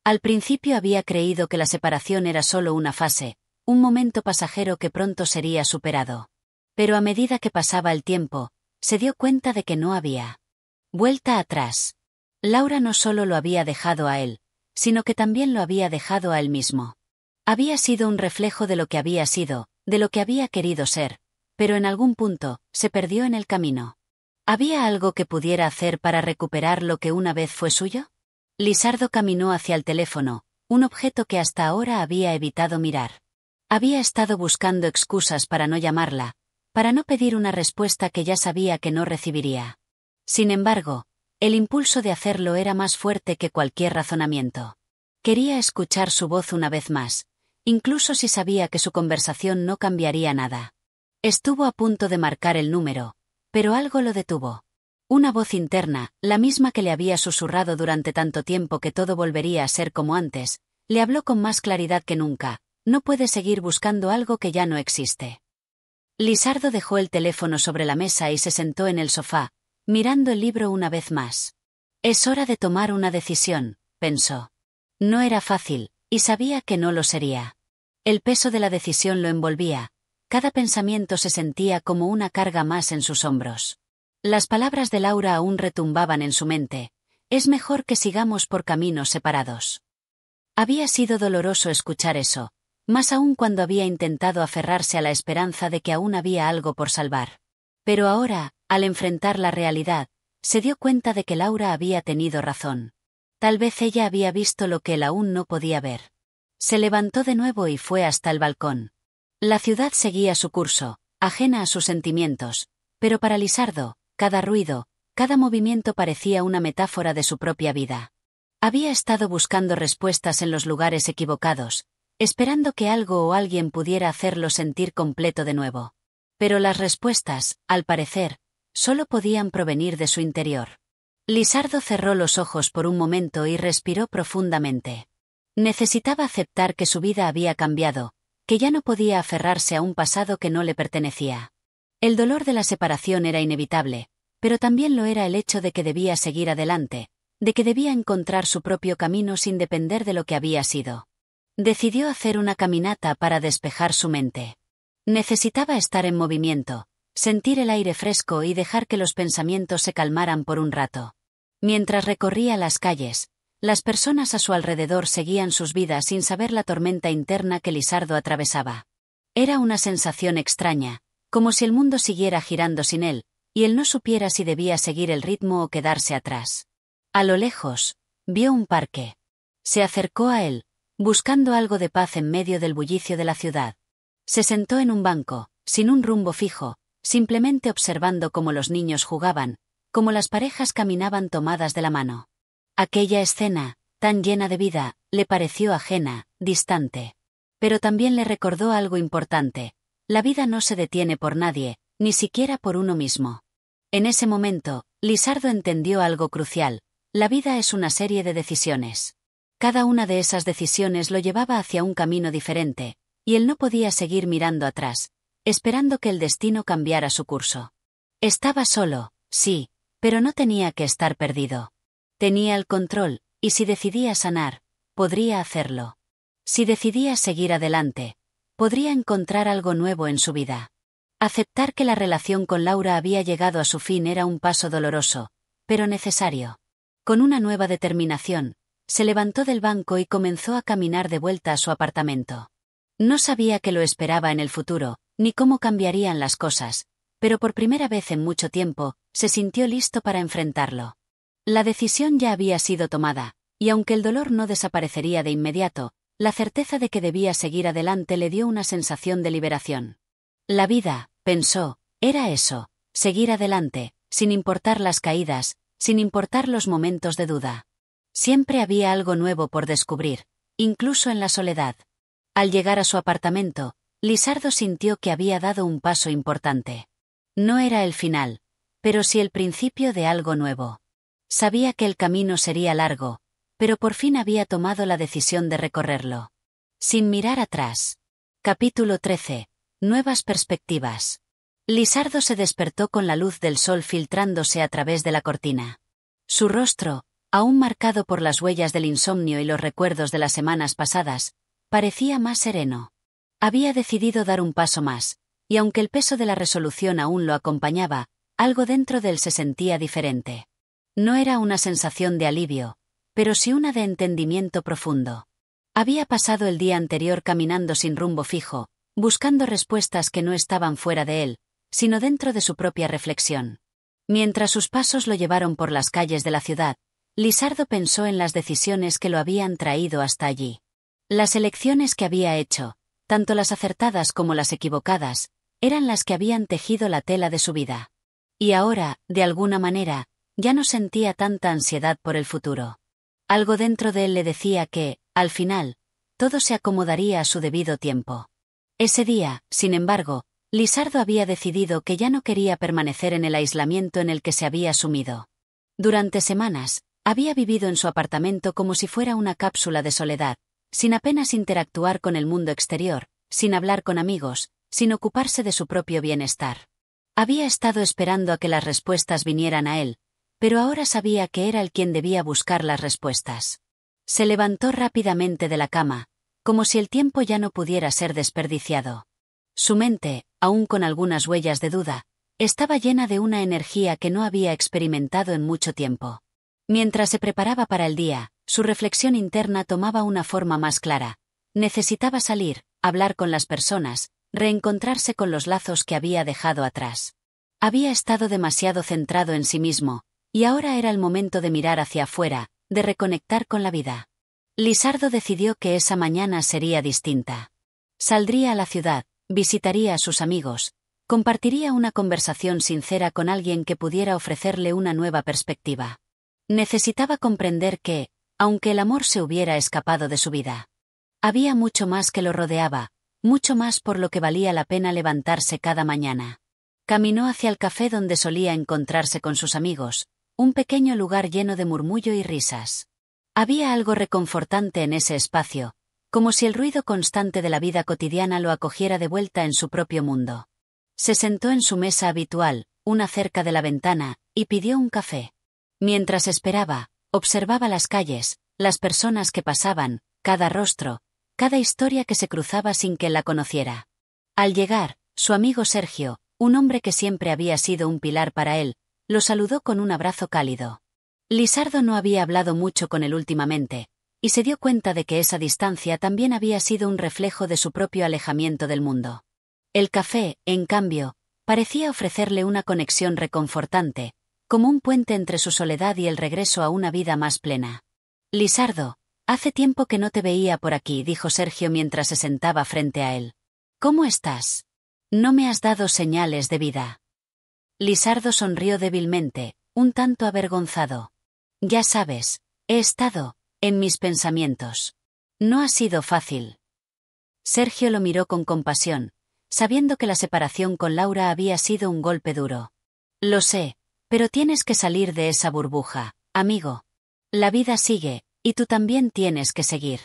Al principio había creído que la separación era solo una fase, un momento pasajero que pronto sería superado. Pero a medida que pasaba el tiempo, se dio cuenta de que no había vuelta atrás. Laura no solo lo había dejado a él, sino que también lo había dejado a él mismo. Había sido un reflejo de lo que había sido, de lo que había querido ser, pero en algún punto, se perdió en el camino. ¿Había algo que pudiera hacer para recuperar lo que una vez fue suyo? Lisardo caminó hacia el teléfono, un objeto que hasta ahora había evitado mirar. Había estado buscando excusas para no llamarla, para no pedir una respuesta que ya sabía que no recibiría. Sin embargo, el impulso de hacerlo era más fuerte que cualquier razonamiento. Quería escuchar su voz una vez más, incluso si sabía que su conversación no cambiaría nada. Estuvo a punto de marcar el número, pero algo lo detuvo. Una voz interna, la misma que le había susurrado durante tanto tiempo que todo volvería a ser como antes, le habló con más claridad que nunca: no puedes seguir buscando algo que ya no existe. Lisardo dejó el teléfono sobre la mesa y se sentó en el sofá, mirando el libro una vez más. Es hora de tomar una decisión, pensó. No era fácil, y sabía que no lo sería. El peso de la decisión lo envolvía, cada pensamiento se sentía como una carga más en sus hombros. Las palabras de Laura aún retumbaban en su mente: es mejor que sigamos por caminos separados. Había sido doloroso escuchar eso, más aún cuando había intentado aferrarse a la esperanza de que aún había algo por salvar. Pero ahora, al enfrentar la realidad, se dio cuenta de que Laura había tenido razón. Tal vez ella había visto lo que él aún no podía ver. Se levantó de nuevo y fue hasta el balcón. La ciudad seguía su curso, ajena a sus sentimientos, pero para Lisardo, cada ruido, cada movimiento parecía una metáfora de su propia vida. Había estado buscando respuestas en los lugares equivocados, esperando que algo o alguien pudiera hacerlo sentir completo de nuevo. Pero las respuestas, al parecer, solo podían provenir de su interior. Lisardo cerró los ojos por un momento y respiró profundamente. Necesitaba aceptar que su vida había cambiado, que ya no podía aferrarse a un pasado que no le pertenecía. El dolor de la separación era inevitable, pero también lo era el hecho de que debía seguir adelante, de que debía encontrar su propio camino sin depender de lo que había sido. Decidió hacer una caminata para despejar su mente. Necesitaba estar en movimiento, sentir el aire fresco y dejar que los pensamientos se calmaran por un rato. Mientras recorría las calles, las personas a su alrededor seguían sus vidas sin saber la tormenta interna que Lisardo atravesaba. Era una sensación extraña, como si el mundo siguiera girando sin él, y él no supiera si debía seguir el ritmo o quedarse atrás. A lo lejos, vio un parque. Se acercó a él, buscando algo de paz en medio del bullicio de la ciudad. Se sentó en un banco, sin un rumbo fijo, simplemente observando cómo los niños jugaban, cómo las parejas caminaban tomadas de la mano. Aquella escena, tan llena de vida, le pareció ajena, distante. Pero también le recordó algo importante: la vida no se detiene por nadie, ni siquiera por uno mismo. En ese momento, Lisardo entendió algo crucial: la vida es una serie de decisiones. Cada una de esas decisiones lo llevaba hacia un camino diferente, y él no podía seguir mirando atrás, esperando que el destino cambiara su curso. Estaba solo, sí, pero no tenía que estar perdido. Tenía el control, y si decidía sanar, podría hacerlo. Si decidía seguir adelante, podría encontrar algo nuevo en su vida. Aceptar que la relación con Laura había llegado a su fin era un paso doloroso, pero necesario. Con una nueva determinación, se levantó del banco y comenzó a caminar de vuelta a su apartamento. No sabía qué lo esperaba en el futuro, ni cómo cambiarían las cosas, pero por primera vez en mucho tiempo, se sintió listo para enfrentarlo. La decisión ya había sido tomada, y aunque el dolor no desaparecería de inmediato, la certeza de que debía seguir adelante le dio una sensación de liberación. La vida, pensó, era eso: seguir adelante, sin importar las caídas, sin importar los momentos de duda. Siempre había algo nuevo por descubrir, incluso en la soledad. Al llegar a su apartamento, Lisardo sintió que había dado un paso importante. No era el final, pero sí el principio de algo nuevo. Sabía que el camino sería largo, pero por fin había tomado la decisión de recorrerlo. Sin mirar atrás. Capítulo 13. Nuevas perspectivas. Lisardo se despertó con la luz del sol filtrándose a través de la cortina. Su rostro, aún marcado por las huellas del insomnio y los recuerdos de las semanas pasadas, parecía más sereno. Había decidido dar un paso más, y aunque el peso de la resolución aún lo acompañaba, algo dentro de él se sentía diferente. No era una sensación de alivio, pero sí una de entendimiento profundo. Había pasado el día anterior caminando sin rumbo fijo, buscando respuestas que no estaban fuera de él, sino dentro de su propia reflexión. Mientras sus pasos lo llevaron por las calles de la ciudad, Lisardo pensó en las decisiones que lo habían traído hasta allí. Las elecciones que había hecho, tanto las acertadas como las equivocadas, eran las que habían tejido la tela de su vida. Y ahora, de alguna manera, ya no sentía tanta ansiedad por el futuro. Algo dentro de él le decía que, al final, todo se acomodaría a su debido tiempo. Ese día, sin embargo, Lisardo había decidido que ya no quería permanecer en el aislamiento en el que se había sumido. Durante semanas, había vivido en su apartamento como si fuera una cápsula de soledad, sin apenas interactuar con el mundo exterior, sin hablar con amigos, sin ocuparse de su propio bienestar. Había estado esperando a que las respuestas vinieran a él, pero ahora sabía que era él quien debía buscar las respuestas. Se levantó rápidamente de la cama, como si el tiempo ya no pudiera ser desperdiciado. Su mente, aún con algunas huellas de duda, estaba llena de una energía que no había experimentado en mucho tiempo. Mientras se preparaba para el día, su reflexión interna tomaba una forma más clara. Necesitaba salir, hablar con las personas, reencontrarse con los lazos que había dejado atrás. Había estado demasiado centrado en sí mismo, y ahora era el momento de mirar hacia afuera, de reconectar con la vida. Lisardo decidió que esa mañana sería distinta. Saldría a la ciudad, visitaría a sus amigos, compartiría una conversación sincera con alguien que pudiera ofrecerle una nueva perspectiva. Necesitaba comprender que, aunque el amor se hubiera escapado de su vida, había mucho más que lo rodeaba, mucho más por lo que valía la pena levantarse cada mañana. Caminó hacia el café donde solía encontrarse con sus amigos, un pequeño lugar lleno de murmullo y risas. Había algo reconfortante en ese espacio, como si el ruido constante de la vida cotidiana lo acogiera de vuelta en su propio mundo. Se sentó en su mesa habitual, una cerca de la ventana, y pidió un café. Mientras esperaba, observaba las calles, las personas que pasaban, cada rostro, cada historia que se cruzaba sin que él la conociera. Al llegar, su amigo Sergio, un hombre que siempre había sido un pilar para él, lo saludó con un abrazo cálido. Lisardo no había hablado mucho con él últimamente, y se dio cuenta de que esa distancia también había sido un reflejo de su propio alejamiento del mundo. El café, en cambio, parecía ofrecerle una conexión reconfortante, como un puente entre su soledad y el regreso a una vida más plena. Lisardo, hace tiempo que no te veía por aquí, dijo Sergio mientras se sentaba frente a él. ¿Cómo estás? No me has dado señales de vida. Lisardo sonrió débilmente, un tanto avergonzado. Ya sabes, he estado en mis pensamientos. No ha sido fácil. Sergio lo miró con compasión, sabiendo que la separación con Laura había sido un golpe duro. Lo sé, pero tienes que salir de esa burbuja, amigo. La vida sigue, y tú también tienes que seguir.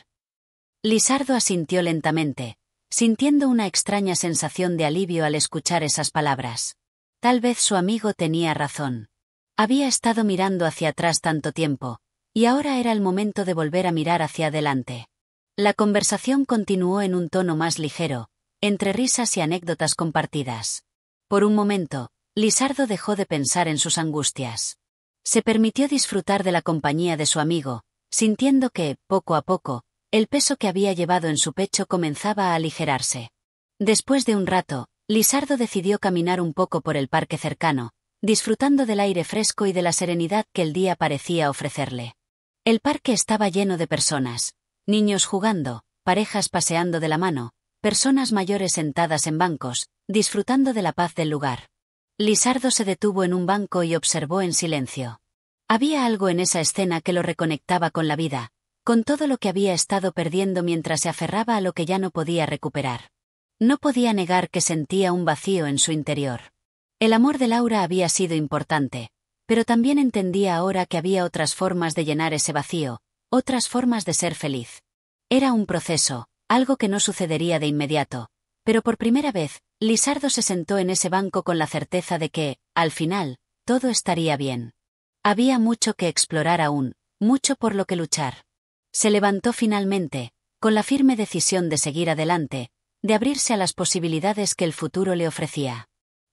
Lisardo asintió lentamente, sintiendo una extraña sensación de alivio al escuchar esas palabras. Tal vez su amigo tenía razón. Había estado mirando hacia atrás tanto tiempo, y ahora era el momento de volver a mirar hacia adelante. La conversación continuó en un tono más ligero, entre risas y anécdotas compartidas. Por un momento, Lisardo dejó de pensar en sus angustias. Se permitió disfrutar de la compañía de su amigo, sintiendo que, poco a poco, el peso que había llevado en su pecho comenzaba a aligerarse. Después de un rato, Lisardo decidió caminar un poco por el parque cercano, disfrutando del aire fresco y de la serenidad que el día parecía ofrecerle. El parque estaba lleno de personas. Niños jugando, parejas paseando de la mano, personas mayores sentadas en bancos, disfrutando de la paz del lugar. Lisardo se detuvo en un banco y observó en silencio. Había algo en esa escena que lo reconectaba con la vida, con todo lo que había estado perdiendo mientras se aferraba a lo que ya no podía recuperar. No podía negar que sentía un vacío en su interior. El amor de Laura había sido importante, pero también entendía ahora que había otras formas de llenar ese vacío, otras formas de ser feliz. Era un proceso, algo que no sucedería de inmediato, pero por primera vez, Lisardo se sentó en ese banco con la certeza de que, al final, todo estaría bien. Había mucho que explorar aún, mucho por lo que luchar. Se levantó finalmente, con la firme decisión de seguir adelante, de abrirse a las posibilidades que el futuro le ofrecía.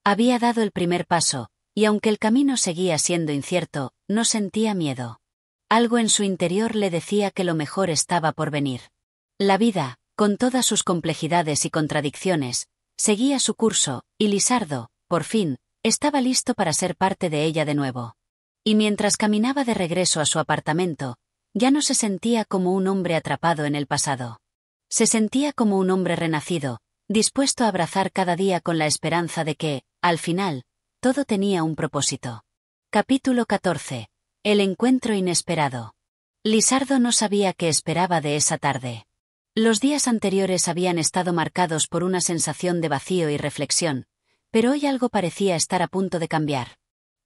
Había dado el primer paso, y aunque el camino seguía siendo incierto, no sentía miedo. Algo en su interior le decía que lo mejor estaba por venir. La vida, con todas sus complejidades y contradicciones, seguía su curso, y Lisardo, por fin, estaba listo para ser parte de ella de nuevo. Y mientras caminaba de regreso a su apartamento, ya no se sentía como un hombre atrapado en el pasado. Se sentía como un hombre renacido, dispuesto a abrazar cada día con la esperanza de que, al final, todo tenía un propósito. Capítulo 14. El encuentro inesperado. Lisardo no sabía qué esperaba de esa tarde. Los días anteriores habían estado marcados por una sensación de vacío y reflexión, pero hoy algo parecía estar a punto de cambiar.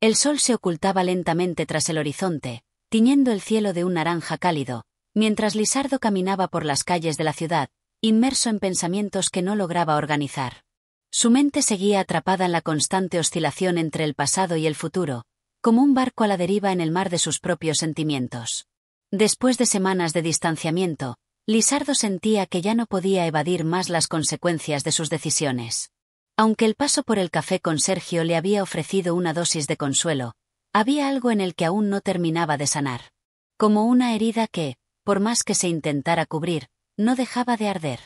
El sol se ocultaba lentamente tras el horizonte, tiñendo el cielo de un naranja cálido, mientras Lisardo caminaba por las calles de la ciudad, inmerso en pensamientos que no lograba organizar. Su mente seguía atrapada en la constante oscilación entre el pasado y el futuro, como un barco a la deriva en el mar de sus propios sentimientos. Después de semanas de distanciamiento, Lisardo sentía que ya no podía evadir más las consecuencias de sus decisiones. Aunque el paso por el café con Sergio le había ofrecido una dosis de consuelo, había algo en el que aún no terminaba de sanar. Como una herida que, por más que se intentara cubrir, no dejaba de arder.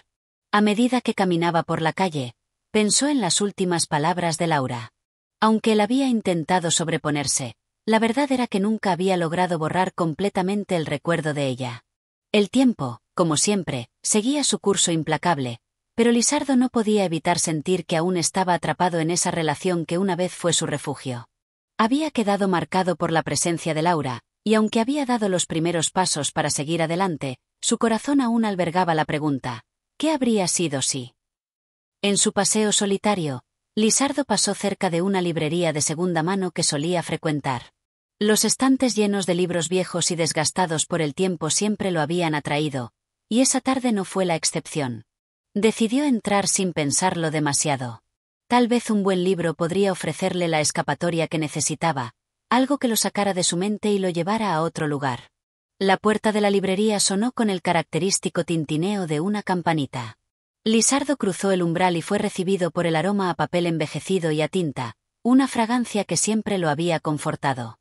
A medida que caminaba por la calle, pensó en las últimas palabras de Laura. Aunque él había intentado sobreponerse, la verdad era que nunca había logrado borrar completamente el recuerdo de ella. El tiempo, como siempre, seguía su curso implacable, pero Lisardo no podía evitar sentir que aún estaba atrapado en esa relación que una vez fue su refugio. Había quedado marcado por la presencia de Laura, y aunque había dado los primeros pasos para seguir adelante, su corazón aún albergaba la pregunta: ¿qué habría sido si? En su paseo solitario, Lisardo pasó cerca de una librería de segunda mano que solía frecuentar. Los estantes llenos de libros viejos y desgastados por el tiempo siempre lo habían atraído, y esa tarde no fue la excepción. Decidió entrar sin pensarlo demasiado. Tal vez un buen libro podría ofrecerle la escapatoria que necesitaba, algo que lo sacara de su mente y lo llevara a otro lugar. La puerta de la librería sonó con el característico tintineo de una campanita. Lisardo cruzó el umbral y fue recibido por el aroma a papel envejecido y a tinta, una fragancia que siempre lo había confortado.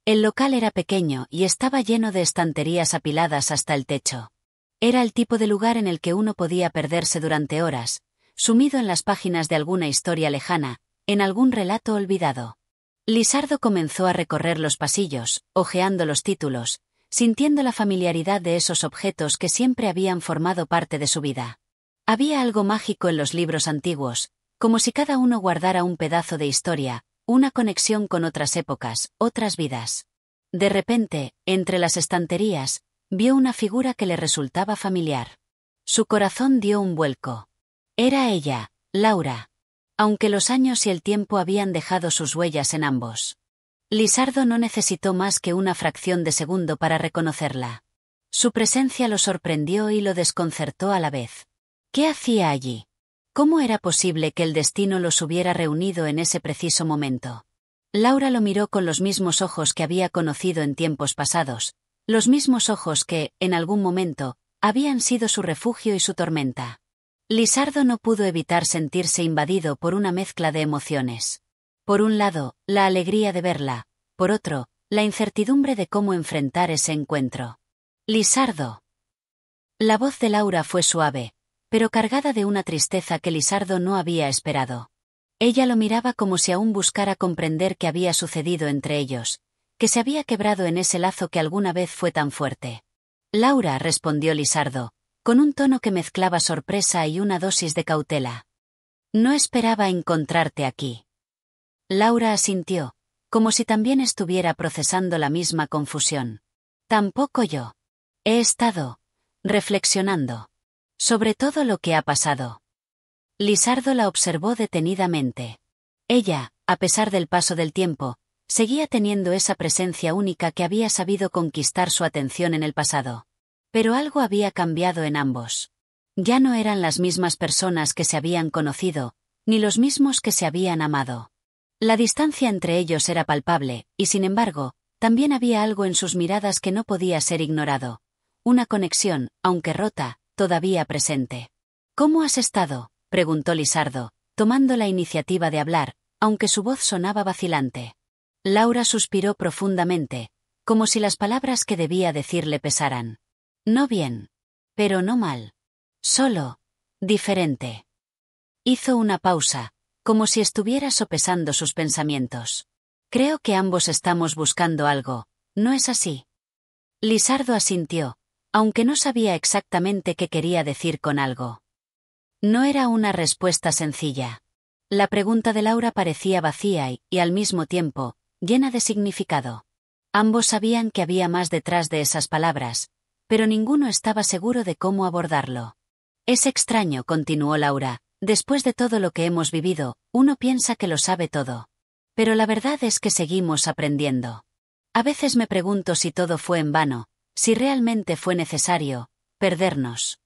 El local era pequeño y estaba lleno de estanterías apiladas hasta el techo. Era el tipo de lugar en el que uno podía perderse durante horas, sumido en las páginas de alguna historia lejana, en algún relato olvidado. Lisardo comenzó a recorrer los pasillos, hojeando los títulos, sintiendo la familiaridad de esos objetos que siempre habían formado parte de su vida. Había algo mágico en los libros antiguos, Como si cada uno guardara un pedazo de historia, una conexión con otras épocas, otras vidas. De repente, entre las estanterías, vio una figura que le resultaba familiar. Su corazón dio un vuelco. Era ella, Laura. Aunque los años y el tiempo habían dejado sus huellas en ambos. Lizardo no necesitó más que una fracción de segundo para reconocerla. Su presencia lo sorprendió y lo desconcertó a la vez. ¿Qué hacía allí? ¿Cómo era posible que el destino los hubiera reunido en ese preciso momento? Laura lo miró con los mismos ojos que había conocido en tiempos pasados, los mismos ojos que, en algún momento, habían sido su refugio y su tormenta. Lizardo no pudo evitar sentirse invadido por una mezcla de emociones. Por un lado, la alegría de verla, por otro, la incertidumbre de cómo enfrentar ese encuentro. Lizardo. La voz de Laura fue suave, pero cargada de una tristeza que Lizardo no había esperado. Ella lo miraba como si aún buscara comprender qué había sucedido entre ellos, que se había quebrado en ese lazo que alguna vez fue tan fuerte. Laura, respondió Lizardo, con un tono que mezclaba sorpresa y una dosis de cautela. No esperaba encontrarte aquí. Laura asintió, como si también estuviera procesando la misma confusión. Tampoco yo. He estado reflexionando sobre todo lo que ha pasado. Lizardo la observó detenidamente. Ella, a pesar del paso del tiempo, seguía teniendo esa presencia única que había sabido conquistar su atención en el pasado. Pero algo había cambiado en ambos. Ya no eran las mismas personas que se habían conocido, ni los mismos que se habían amado. La distancia entre ellos era palpable, y sin embargo, también había algo en sus miradas que no podía ser ignorado. Una conexión, aunque rota, todavía presente. ¿Cómo has estado?, preguntó Lizardo, tomando la iniciativa de hablar, aunque su voz sonaba vacilante. Laura suspiró profundamente, como si las palabras que debía decir le pesaran. No bien. Pero no mal. Solo. Diferente. Hizo una pausa, como si estuviera sopesando sus pensamientos. Creo que ambos estamos buscando algo, ¿no es así? Lizardo asintió, aunque no sabía exactamente qué quería decir con algo. No era una respuesta sencilla. La pregunta de Laura parecía vacía y, al mismo tiempo, llena de significado. Ambos sabían que había más detrás de esas palabras, pero ninguno estaba seguro de cómo abordarlo. Es extraño, continuó Laura, después de todo lo que hemos vivido, uno piensa que lo sabe todo. Pero la verdad es que seguimos aprendiendo. A veces me pregunto si todo fue en vano, si realmente fue necesario perdernos.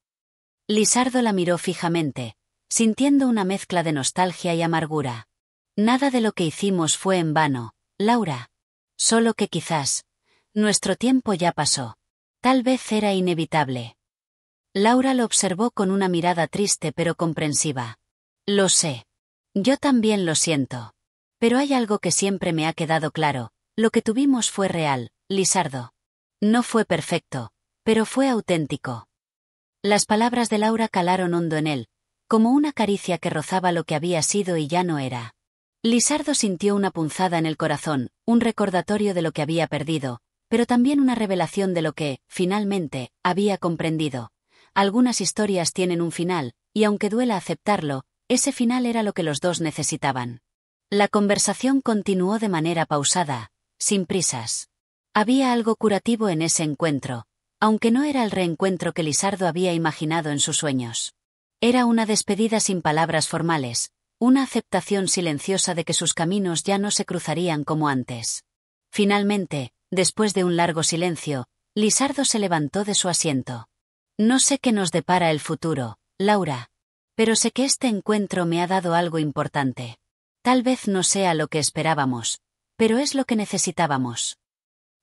Lizardo la miró fijamente, sintiendo una mezcla de nostalgia y amargura. Nada de lo que hicimos fue en vano, Laura. Solo que quizás nuestro tiempo ya pasó. Tal vez era inevitable. Laura lo observó con una mirada triste pero comprensiva. Lo sé. Yo también lo siento. Pero hay algo que siempre me ha quedado claro, lo que tuvimos fue real, Lizardo. No fue perfecto, pero fue auténtico. Las palabras de Laura calaron hondo en él, como una caricia que rozaba lo que había sido y ya no era. Lizardo sintió una punzada en el corazón, un recordatorio de lo que había perdido, pero también una revelación de lo que, finalmente, había comprendido. Algunas historias tienen un final, y aunque duela aceptarlo, ese final era lo que los dos necesitaban. La conversación continuó de manera pausada, sin prisas. Había algo curativo en ese encuentro, aunque no era el reencuentro que Lizardo había imaginado en sus sueños. Era una despedida sin palabras formales, una aceptación silenciosa de que sus caminos ya no se cruzarían como antes. Finalmente, después de un largo silencio, Lizardo se levantó de su asiento. No sé qué nos depara el futuro, Laura. Pero sé que este encuentro me ha dado algo importante. Tal vez no sea lo que esperábamos, pero es lo que necesitábamos.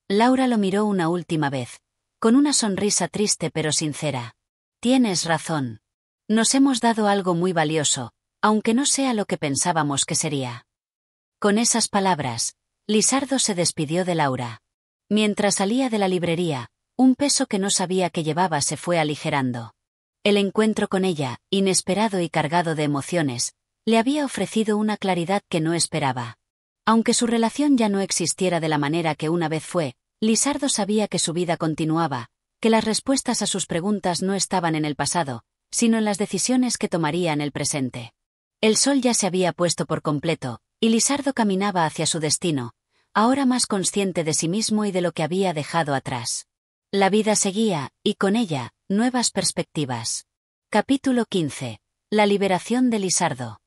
Laura lo miró una última vez, con una sonrisa triste pero sincera. Tienes razón. Nos hemos dado algo muy valioso, aunque no sea lo que pensábamos que sería. Con esas palabras, Lizardo se despidió de Laura. Mientras salía de la librería, un peso que no sabía que llevaba se fue aligerando. El encuentro con ella, inesperado y cargado de emociones, le había ofrecido una claridad que no esperaba. Aunque su relación ya no existiera de la manera que una vez fue, Lizardo sabía que su vida continuaba, que las respuestas a sus preguntas no estaban en el pasado, sino en las decisiones que tomaría en el presente. El sol ya se había puesto por completo, y Lisardo caminaba hacia su destino, ahora más consciente de sí mismo y de lo que había dejado atrás. La vida seguía, y con ella, nuevas perspectivas. Capítulo 15. La liberación de Lisardo.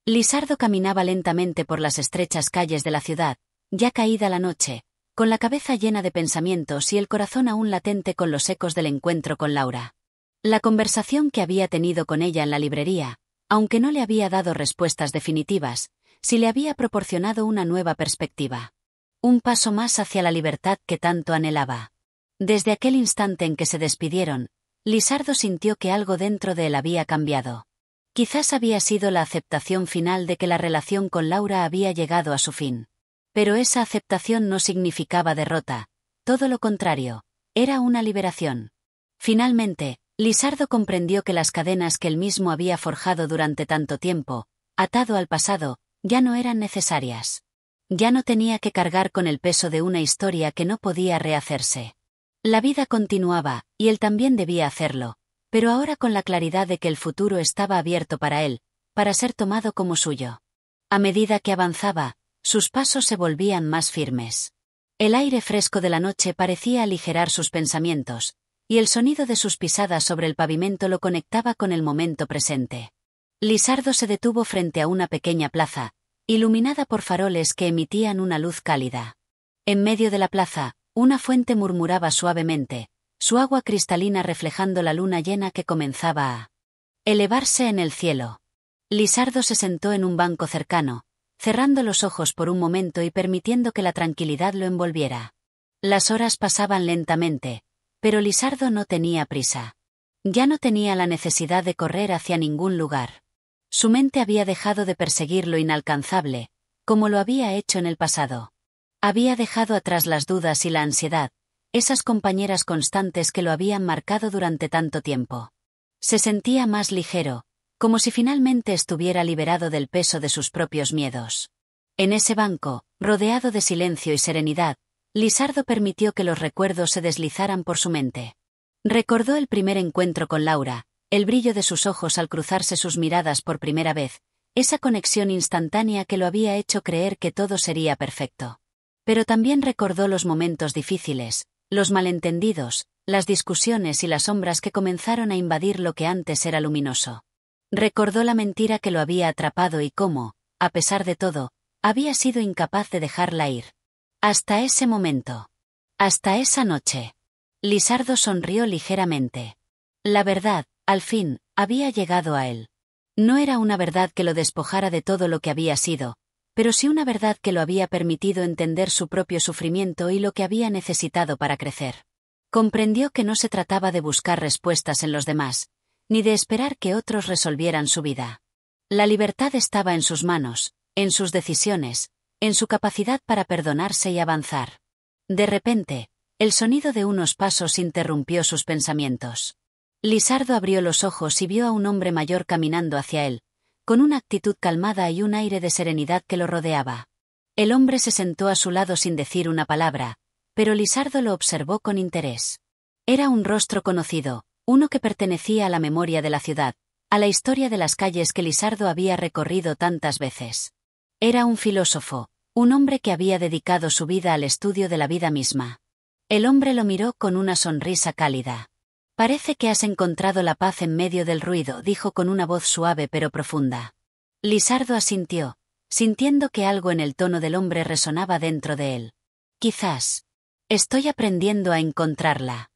Lisardo caminaba lentamente por las estrechas calles de la ciudad, ya caída la noche, con la cabeza llena de pensamientos y el corazón aún latente con los ecos del encuentro con Laura. La conversación que había tenido con ella en la librería, aunque no le había dado respuestas definitivas, sí le había proporcionado una nueva perspectiva. Un paso más hacia la libertad que tanto anhelaba. Desde aquel instante en que se despidieron, Lisardo sintió que algo dentro de él había cambiado. Quizás había sido la aceptación final de que la relación con Laura había llegado a su fin. Pero esa aceptación no significaba derrota, todo lo contrario, era una liberación. Finalmente, Lisardo comprendió que las cadenas que él mismo había forjado durante tanto tiempo, atado al pasado, ya no eran necesarias. Ya no tenía que cargar con el peso de una historia que no podía rehacerse. La vida continuaba, y él también debía hacerlo, pero ahora con la claridad de que el futuro estaba abierto para él, para ser tomado como suyo. A medida que avanzaba, sus pasos se volvían más firmes. El aire fresco de la noche parecía aligerar sus pensamientos, y el sonido de sus pisadas sobre el pavimento lo conectaba con el momento presente. Lisardo se detuvo frente a una pequeña plaza, iluminada por faroles que emitían una luz cálida. En medio de la plaza, una fuente murmuraba suavemente, su agua cristalina reflejando la luna llena que comenzaba a elevarse en el cielo. Lisardo se sentó en un banco cercano, cerrando los ojos por un momento y permitiendo que la tranquilidad lo envolviera. Las horas pasaban lentamente, pero Lisardo no tenía prisa. Ya no tenía la necesidad de correr hacia ningún lugar. Su mente había dejado de perseguir lo inalcanzable, como lo había hecho en el pasado. Había dejado atrás las dudas y la ansiedad, esas compañeras constantes que lo habían marcado durante tanto tiempo. Se sentía más ligero, como si finalmente estuviera liberado del peso de sus propios miedos. En ese banco, rodeado de silencio y serenidad, Lisardo permitió que los recuerdos se deslizaran por su mente. Recordó el primer encuentro con Laura, el brillo de sus ojos al cruzarse sus miradas por primera vez, esa conexión instantánea que lo había hecho creer que todo sería perfecto. Pero también recordó los momentos difíciles, los malentendidos, las discusiones y las sombras que comenzaron a invadir lo que antes era luminoso. Recordó la mentira que lo había atrapado y cómo, a pesar de todo, había sido incapaz de dejarla ir. Hasta ese momento. Hasta esa noche. Lisardo sonrió ligeramente. La verdad, al fin, había llegado a él. No era una verdad que lo despojara de todo lo que había sido, pero sí una verdad que lo había permitido entender su propio sufrimiento y lo que había necesitado para crecer. Comprendió que no se trataba de buscar respuestas en los demás, ni de esperar que otros resolvieran su vida. La libertad estaba en sus manos, en sus decisiones, en su capacidad para perdonarse y avanzar. De repente, el sonido de unos pasos interrumpió sus pensamientos. Lisardo abrió los ojos y vio a un hombre mayor caminando hacia él, con una actitud calmada y un aire de serenidad que lo rodeaba. El hombre se sentó a su lado sin decir una palabra, pero Lisardo lo observó con interés. Era un rostro conocido, uno que pertenecía a la memoria de la ciudad, a la historia de las calles que Lisardo había recorrido tantas veces. Era un filósofo, un hombre que había dedicado su vida al estudio de la vida misma. El hombre lo miró con una sonrisa cálida. «Parece que has encontrado la paz en medio del ruido», dijo con una voz suave pero profunda. Lisardo asintió, sintiendo que algo en el tono del hombre resonaba dentro de él. «Quizás. Estoy aprendiendo a encontrarla».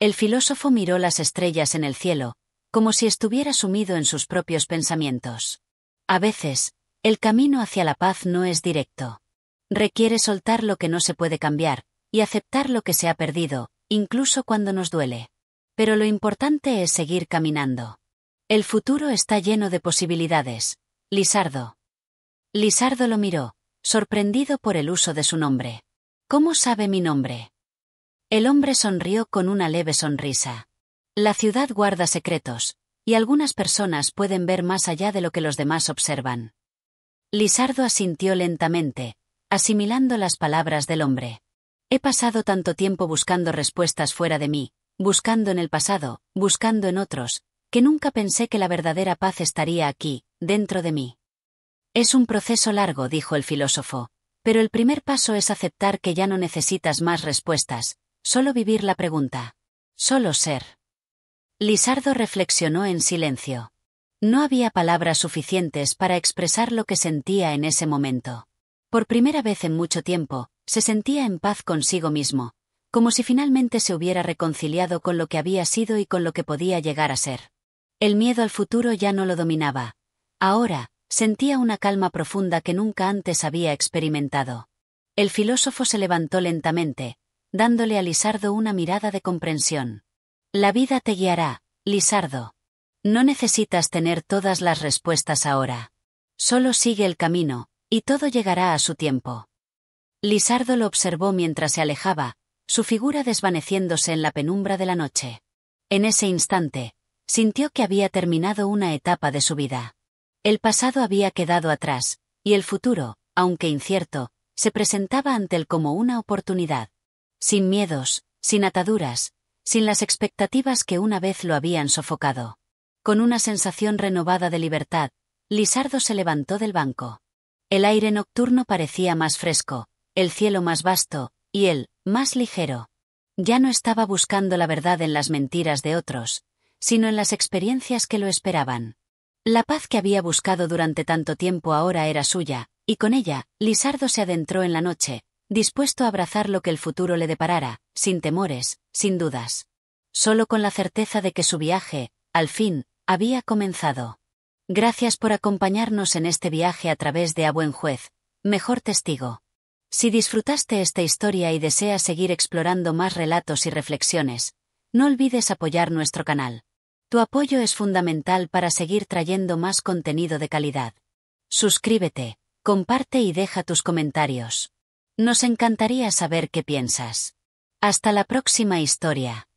El filósofo miró las estrellas en el cielo, como si estuviera sumido en sus propios pensamientos. A veces, el camino hacia la paz no es directo. Requiere soltar lo que no se puede cambiar, y aceptar lo que se ha perdido, incluso cuando nos duele. Pero lo importante es seguir caminando. El futuro está lleno de posibilidades, Lisardo. Lisardo lo miró, sorprendido por el uso de su nombre. ¿Cómo sabe mi nombre? El hombre sonrió con una leve sonrisa. La ciudad guarda secretos, y algunas personas pueden ver más allá de lo que los demás observan. Lisardo asintió lentamente, asimilando las palabras del hombre. He pasado tanto tiempo buscando respuestas fuera de mí, buscando en el pasado, buscando en otros, que nunca pensé que la verdadera paz estaría aquí, dentro de mí. Es un proceso largo, dijo el filósofo, pero el primer paso es aceptar que ya no necesitas más respuestas, solo vivir la pregunta. Solo ser. Lisardo reflexionó en silencio. No había palabras suficientes para expresar lo que sentía en ese momento. Por primera vez en mucho tiempo, se sentía en paz consigo mismo, como si finalmente se hubiera reconciliado con lo que había sido y con lo que podía llegar a ser. El miedo al futuro ya no lo dominaba. Ahora, sentía una calma profunda que nunca antes había experimentado. El filósofo se levantó lentamente, dándole a Lisardo una mirada de comprensión. La vida te guiará, Lisardo. No necesitas tener todas las respuestas ahora. Solo sigue el camino, y todo llegará a su tiempo. Lisardo lo observó mientras se alejaba, su figura desvaneciéndose en la penumbra de la noche. En ese instante, sintió que había terminado una etapa de su vida. El pasado había quedado atrás, y el futuro, aunque incierto, se presentaba ante él como una oportunidad. Sin miedos, sin ataduras, sin las expectativas que una vez lo habían sofocado. Con una sensación renovada de libertad, Lisardo se levantó del banco. El aire nocturno parecía más fresco, el cielo más vasto, y él, más ligero. Ya no estaba buscando la verdad en las mentiras de otros, sino en las experiencias que lo esperaban. La paz que había buscado durante tanto tiempo ahora era suya, y con ella, Lisardo se adentró en la noche, dispuesto a abrazar lo que el futuro le deparara, sin temores, sin dudas. Solo con la certeza de que su viaje, al fin, había comenzado. Gracias por acompañarnos en este viaje a través de A Buen Juez, mejor testigo. Si disfrutaste esta historia y deseas seguir explorando más relatos y reflexiones, no olvides apoyar nuestro canal. Tu apoyo es fundamental para seguir trayendo más contenido de calidad. Suscríbete, comparte y deja tus comentarios. Nos encantaría saber qué piensas. Hasta la próxima historia.